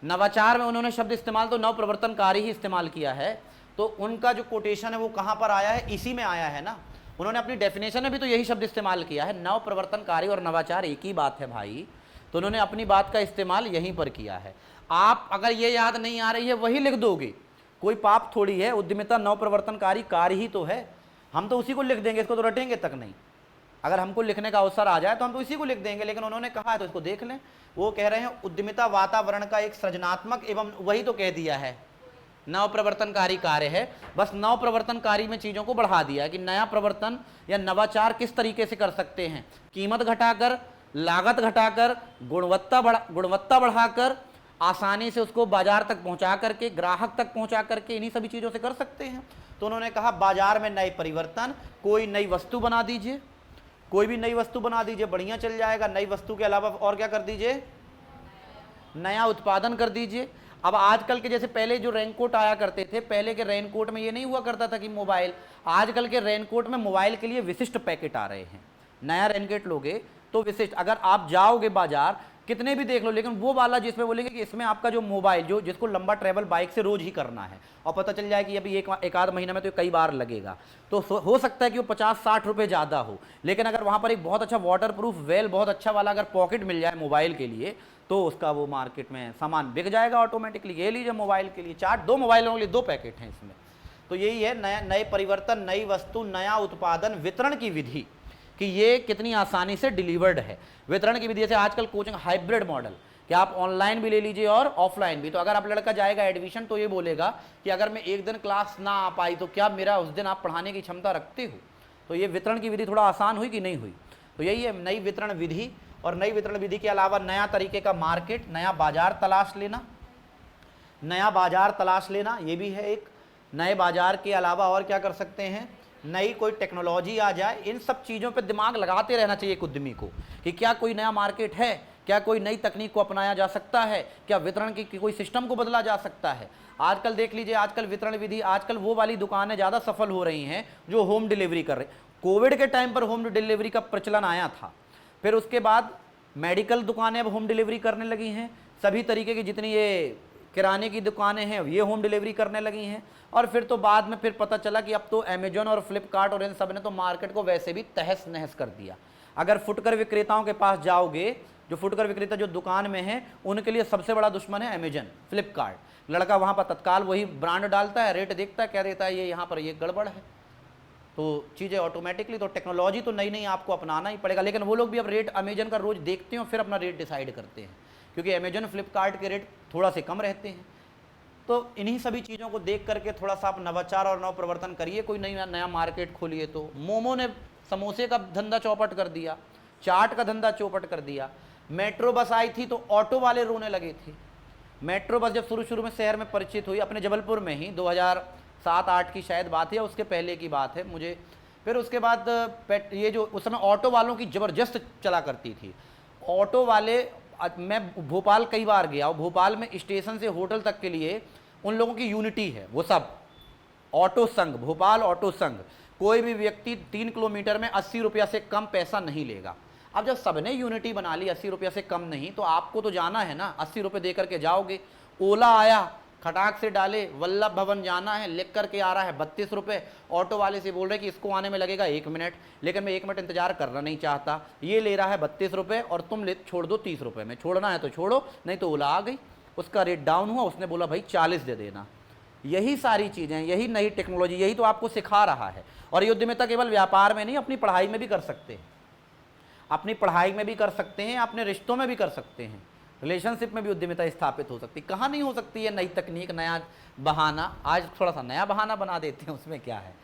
नवाचार में उन्होंने शब्द इस्तेमाल तो नव प्रवर्तनकारी ही इस्तेमाल किया है, तो उनका जो कोटेशन है वो कहाँ पर आया है, इसी में आया है ना। उन्होंने अपनी डेफिनेशन में भी तो यही शब्द इस्तेमाल किया है, नव प्रवर्तनकारी और नवाचार एक ही बात है भाई, तो उन्होंने अपनी बात का इस्तेमाल यहीं पर किया है। आप अगर ये याद नहीं आ रही है वही लिख दोगे, कोई पाप थोड़ी है, उद्यमिता नव प्रवर्तनकारी कार्य ही तो है, हम तो उसी को लिख देंगे, इसको तो रटेंगे तक नहीं। अगर हमको लिखने का अवसर आ जाए तो हम तो इसी को लिख देंगे, लेकिन उन्होंने कहा है तो इसको देख लें। वो कह रहे हैं उद्यमिता वातावरण का एक सृजनात्मक एवं, वही तो कह दिया है, नव प्रवर्तनकारी कार्य है, बस नव प्रवर्तनकारी में चीज़ों को बढ़ा दिया कि नया प्रवर्तन या नवाचार किस तरीके से कर सकते हैं, कीमत घटाकर, लागत घटाकर, गुणवत्ता बढ़ाकर, आसानी से उसको बाजार तक पहुंचा करके, ग्राहक तक पहुंचा करके, इन्हीं सभी चीज़ों से कर सकते हैं। तो उन्होंने कहा बाजार में नए परिवर्तन, कोई नई वस्तु बना दीजिए, कोई भी नई वस्तु बना दीजिए, बढ़िया चल जाएगा। नई वस्तु के अलावा और क्या कर दीजिए, नया उत्पादन कर दीजिए। अब आजकल के जैसे पहले जो रेनकोट आया करते थे, पहले के रेनकोट में ये नहीं हुआ करता था कि मोबाइल, आजकल के रेनकोट में मोबाइल के लिए विशिष्ट पैकेट आ रहे हैं। नया रेनकोट लोगे तो विशिष्ट, अगर आप जाओगे बाजार कितने भी देख लो, लेकिन वो वाला जिसमें बोलेंगे कि इसमें आपका जो मोबाइल, जो जिसको लंबा ट्रैवल बाइक से रोज ही करना है, और पता चल जाए कि अभी एक आध महीने में तो कई बार लगेगा, तो हो सकता है कि वो 50-60 रुपये ज़्यादा हो, लेकिन अगर वहाँ पर एक बहुत अच्छा वाटर प्रूफ वेल बहुत अच्छा वाला अगर पॉकेट मिल जाए मोबाइल के लिए, तो उसका वो मार्केट में सामान बिक जाएगा ऑटोमेटिकली। ये लीजिए मोबाइल के लिए चार्ट, 2 मोबाइलों के लिए 2 पैकेट हैं इसमें। तो यही है नए परिवर्तन, नई वस्तु, नया उत्पादन, वितरण की विधि, कि ये कितनी आसानी से डिलीवर्ड है। वितरण की विधि जैसे आजकल कोचिंग हाइब्रिड मॉडल, कि आप ऑनलाइन भी ले लीजिए और ऑफलाइन भी। तो अगर आप लड़का जाएगा एडमिशन तो ये बोलेगा कि अगर मैं एक दिन क्लास ना आ पाई तो क्या मेरा उस दिन आप पढ़ाने की क्षमता रखते हो। तो ये वितरण की विधि थोड़ा आसान हुई कि नहीं हुई। तो यही है नई वितरण विधि। और नई वितरण विधि के अलावा नया तरीके का मार्केट, नया बाजार तलाश लेना, नया बाजार तलाश लेना ये भी है एक। नए बाजार के अलावा और क्या कर सकते हैं, नई कोई टेक्नोलॉजी आ जाए, इन सब चीज़ों पे दिमाग लगाते रहना चाहिए एक उद्यमी को, कि क्या कोई नया मार्केट है, क्या कोई नई तकनीक को अपनाया जा सकता है, क्या वितरण की कोई सिस्टम को बदला जा सकता है। आजकल देख लीजिए, आजकल वितरण विधि, आजकल वो वाली दुकानें ज़्यादा सफल हो रही हैं जो होम डिलीवरी कर रही। कोविड के टाइम पर होम डिलीवरी का प्रचलन आया था, फिर उसके बाद मेडिकल दुकानें अब होम डिलीवरी करने लगी हैं, सभी तरीके की जितनी ये किराने की दुकानें हैं ये होम डिलीवरी करने लगी हैं। और फिर तो बाद में फिर पता चला कि अब तो अमेजॉन और फ्लिपकार्ट और इन सब ने तो मार्केट को वैसे भी तहस नहस कर दिया। अगर फुटकर विक्रेताओं के पास जाओगे, जो फुटकर विक्रेता जो दुकान में है, उनके लिए सबसे बड़ा दुश्मन है अमेजॉन, फ्लिपकार्ट। लड़का वहाँ पर तत्काल वही ब्रांड डालता है, रेट देखता है, कह देता है ये यहाँ पर ये गड़बड़ है, तो चीज़ें ऑटोमेटिकली। तो टेक्नोलॉजी तो नई नई आपको अपनाना ही पड़ेगा, लेकिन वो लोग भी अब रेट अमेजन का रोज़ देखते हैं और फिर अपना रेट डिसाइड करते हैं, क्योंकि अमेजन फ्लिपकार्ट के रेट थोड़ा से कम रहते हैं। तो इन्हीं सभी चीज़ों को देख करके थोड़ा सा आप नवाचार और नव प्रवर्तन करिए। कोई नया मार्केट खोलिए। तो मोमो ने समोसे का धंधा चौपट कर दिया, चाट का धंधा चौपट कर दिया। मेट्रो बस आई थी तो ऑटो वाले रोने लगे थे। मेट्रो बस जब शुरू में शहर में परिचित हुई, अपने जबलपुर में ही 2007-8 की शायद बात है या उसके पहले की बात है मुझे। फिर उसके बाद ये जो उस समय ऑटो वालों की ज़बरदस्त चला करती थी। ऑटो वाले, मैं भोपाल कई बार गया और भोपाल में स्टेशन से होटल तक के लिए उन लोगों की यूनिटी है, वो सब ऑटो संघ, भोपाल ऑटो संघ। कोई भी व्यक्ति 3 किलोमीटर में 80 रुपया से कम पैसा नहीं लेगा। अब जब सबने यूनिटी बना ली 80 रुपये से कम नहीं, तो आपको तो जाना है ना, 80 रुपये दे करके जाओगे। ओला आया, खटाक से डाले वल्लभ भवन जाना है, लिख करके आ रहा है 32 रुपये। ऑटो वाले से बोल रहे कि इसको आने में लगेगा 1 मिनट, लेकिन मैं 1 मिनट इंतजार करना नहीं चाहता। ये ले रहा है 32 रुपये और तुम छोड़ दो 30 रुपये में। छोड़ना है तो छोड़ो, नहीं तो ओला आ गई, उसका रेट डाउन हुआ, उसने बोला भाई 40 दे देना। यही सारी चीज़ें, यही नई टेक्नोलॉजी, यही तो आपको सिखा रहा है। और ये उद्यमिता केवल व्यापार में नहीं, अपनी पढ़ाई में भी कर सकते हैं, अपनी पढ़ाई में भी कर सकते हैं, अपने रिश्तों में भी कर सकते हैं, रिलेशनशिप में भी उद्यमिता स्थापित हो सकती है। कहाँ नहीं हो सकती है? नई तकनीक, नया बहाना। आज थोड़ा सा नया बहाना बना देते हैं, उसमें क्या है।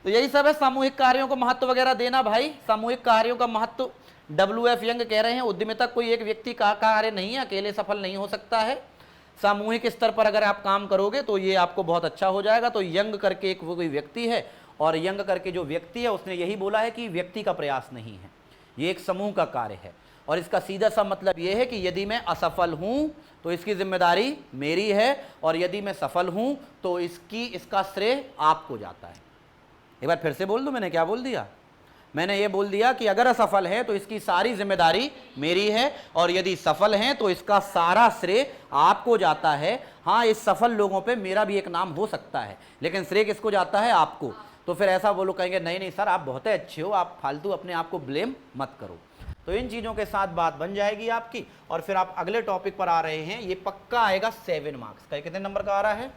तो यही सब है, सामूहिक कार्यों को महत्व वगैरह देना। भाई सामूहिक कार्यों का महत्व, WF यंग कह रहे हैं उद्यमिता कोई एक व्यक्ति का कार्य नहीं है, अकेले सफल नहीं हो सकता है। सामूहिक स्तर पर अगर आप काम करोगे तो ये आपको बहुत अच्छा हो जाएगा। तो यंग करके एक वो कोई व्यक्ति है, और यंग करके जो व्यक्ति है उसने यही बोला है कि व्यक्ति का प्रयास नहीं है, ये एक समूह का कार्य है। और इसका सीधा सा मतलब ये है कि यदि मैं असफल हूं तो इसकी जिम्मेदारी मेरी है, और यदि मैं सफल हूं तो इसका श्रेय आपको जाता है। एक बार फिर से बोल दूं, मैंने क्या बोल दिया? मैंने ये बोल दिया कि अगर असफल है तो इसकी सारी जिम्मेदारी मेरी है, और यदि सफल हैं तो इसका सारा श्रेय आपको जाता है। हाँ, इस सफल लोगों पे मेरा भी एक नाम हो सकता है, लेकिन श्रेय किसको जाता है? आपको। तो फिर ऐसा वो लोग कहेंगे नहीं नहीं सर आप बहुत अच्छे हो, आप फालतू अपने आप को ब्लेम मत करो। तो इन चीज़ों के साथ बात बन जाएगी आपकी, और फिर आप अगले टॉपिक पर आ रहे हैं। ये पक्का आएगा 7 मार्क्स का। कितने नंबर का आ रहा है?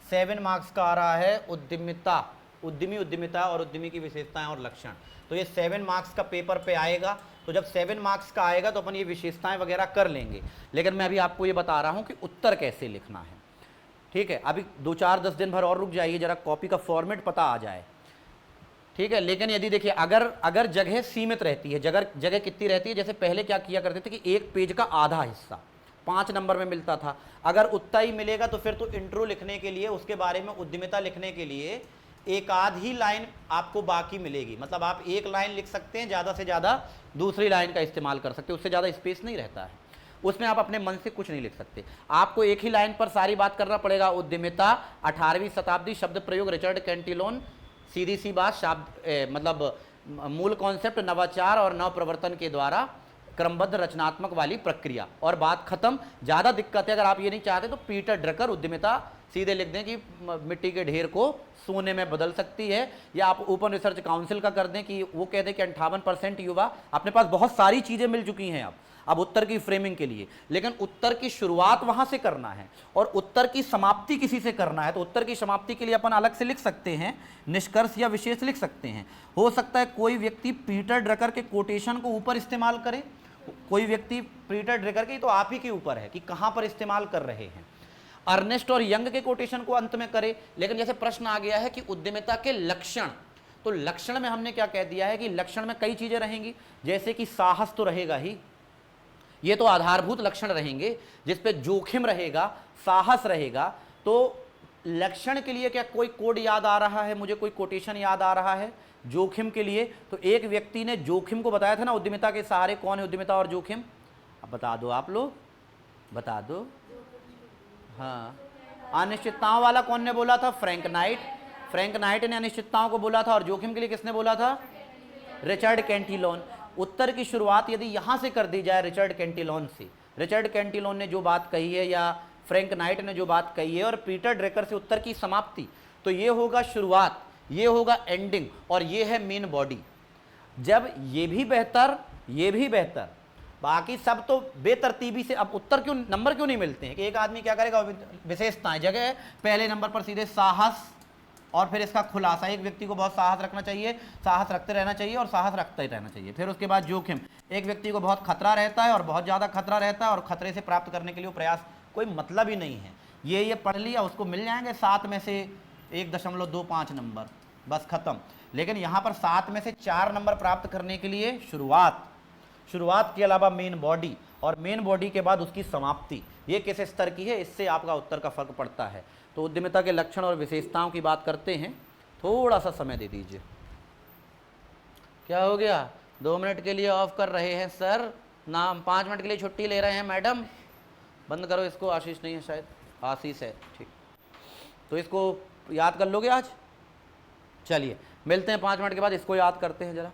7 मार्क्स का आ रहा है उद्यमिता, उद्यमी, उद्यमिता और उद्यमी की विशेषताएं और लक्षण। तो ये 7 मार्क्स का पेपर पे आएगा। तो जब 7 मार्क्स का आएगा तो अपन ये विशेषताएं वगैरह कर लेंगे, लेकिन मैं अभी आपको ये बता रहा हूँ कि उत्तर कैसे लिखना है। ठीक है, अभी 2-4-10 दिन भर और रुक जाइए, जरा कॉपी का फॉर्मेट पता आ जाए। ठीक है, लेकिन यदि देखिए अगर जगह सीमित रहती है, जगह कितनी रहती है, जैसे पहले क्या किया करते थे कि एक पेज का आधा हिस्सा 5 नंबर में मिलता था। अगर उतना ही मिलेगा तो फिर तो इंट्रो लिखने के लिए, उसके बारे में उद्यमिता लिखने के लिए एक आध ही लाइन आपको बाकी मिलेगी। मतलब आप एक लाइन लिख सकते हैं, ज़्यादा से ज़्यादा दूसरी लाइन का इस्तेमाल कर सकते हैं, उससे ज़्यादा स्पेस नहीं रहता है। उसमें आप अपने मन से कुछ नहीं लिख सकते, आपको एक ही लाइन पर सारी बात करना पड़ेगा। उद्यमिता 18वीं शताब्दी, शब्द प्रयोग रिचर्ड कैंटिलोन, सीधी सी बात, शब्द मतलब मूल कॉन्सेप्ट नवाचार और नव प्रवर्तन के द्वारा क्रमबद्ध रचनात्मक वाली प्रक्रिया, और बात खत्म। ज़्यादा दिक्कत है, अगर आप ये नहीं चाहते तो पीटर ड्रकर उद्यमिता सीधे लिख दें कि मिट्टी के ढेर को सोने में बदल सकती है, या आप ओपन रिसर्च काउंसिल का कर दें कि वो कह दें कि 58% युवा, अपने पास बहुत सारी चीज़ें मिल चुकी हैं अब उत्तर की फ्रेमिंग के लिए, लेकिन उत्तर की शुरुआत वहां से करना है और उत्तर की समाप्ति किसी से करना है। तो उत्तर की समाप्ति के लिए अपन अलग से लिख सकते हैं, निष्कर्ष या विशेष लिख सकते हैं। हो सकता है कोई व्यक्ति पीटर ड्रकर के कोटेशन को ऊपर इस्तेमाल करे, कोई व्यक्ति पीटर ड्रकर के, तो आप ही के ऊपर है कि कहां पर इस्तेमाल कर रहे हैं। अर्नेस्ट और यंग के कोटेशन को अंत में करे। लेकिन जैसे प्रश्न आ गया है कि उद्यमिता के लक्षण, तो लक्षण में हमने क्या कह दिया है कि लक्षण में कई चीजें रहेंगी, जैसे कि साहस तो रहेगा ही, ये तो आधारभूत लक्षण रहेंगे, जिसपे जोखिम रहेगा, साहस रहेगा। तो लक्षण के लिए क्या कोई कोड याद आ रहा है? मुझे कोई कोटेशन याद आ रहा है जोखिम के लिए? तो एक व्यक्ति ने जोखिम को बताया था ना, उद्यमिता के सहारे कौन है उद्यमिता और जोखिम? अब बता दो, आप लोग बता दो। हाँ, अनिश्चितताओं वाला कौन ने बोला था? Frank night. फ्रैंक नाइट ने अनिश्चितताओं को बोला था, और जोखिम के लिए किसने बोला था? Richard Cantillon. उत्तर की शुरुआत यदि यहां से कर दी जाए रिचर्ड कैंटिलोन से, रिचर्ड कैंटिलोन ने जो बात कही है या फ्रैंक नाइट ने जो बात कही है, और पीटर ड्रकर से उत्तर की समाप्ति, तो ये होगा शुरुआत, ये होगा एंडिंग, और ये है मेन बॉडी। जब ये भी बेहतर, ये भी बेहतर, बाकी सब तो बेतरतीबी से। अब उत्तर क्यों, नंबर क्यों नहीं मिलते हैं कि एक आदमी क्या करेगा? विशेषताएं, जगह पहले नंबर पर सीधे साहस, और फिर इसका खुलासा। एक व्यक्ति को बहुत साहस रखना चाहिए, साहस रखते रहना चाहिए और साहस रखता ही रहना चाहिए। फिर उसके बाद जोखिम, एक व्यक्ति को बहुत खतरा रहता है और बहुत ज़्यादा खतरा रहता है, और खतरे से प्राप्त करने के लिए प्रयास, कोई मतलब ही नहीं है। ये पढ़ लिया, उसको मिल जाएंगे 7 में से 1.25 नंबर, बस खत्म। लेकिन यहाँ पर 7 में से 4 नंबर प्राप्त करने के लिए शुरुआत के अलावा मेन बॉडी, और मेन बॉडी के बाद उसकी समाप्ति, ये किस स्तर की है, इससे आपका उत्तर का फर्क पड़ता है। तो उद्यमिता के लक्षण और विशेषताओं की बात करते हैं, थोड़ा सा समय दे दीजिए। क्या हो गया? 2 मिनट के लिए ऑफ कर रहे हैं सर, ना 5 मिनट के लिए छुट्टी ले रहे हैं मैडम। बंद करो इसको, आशीष नहीं है शायद, आशीष है, ठीक। तो इसको याद कर लोगे आज? चलिए मिलते हैं 5 मिनट के बाद, इसको याद करते हैं जरा।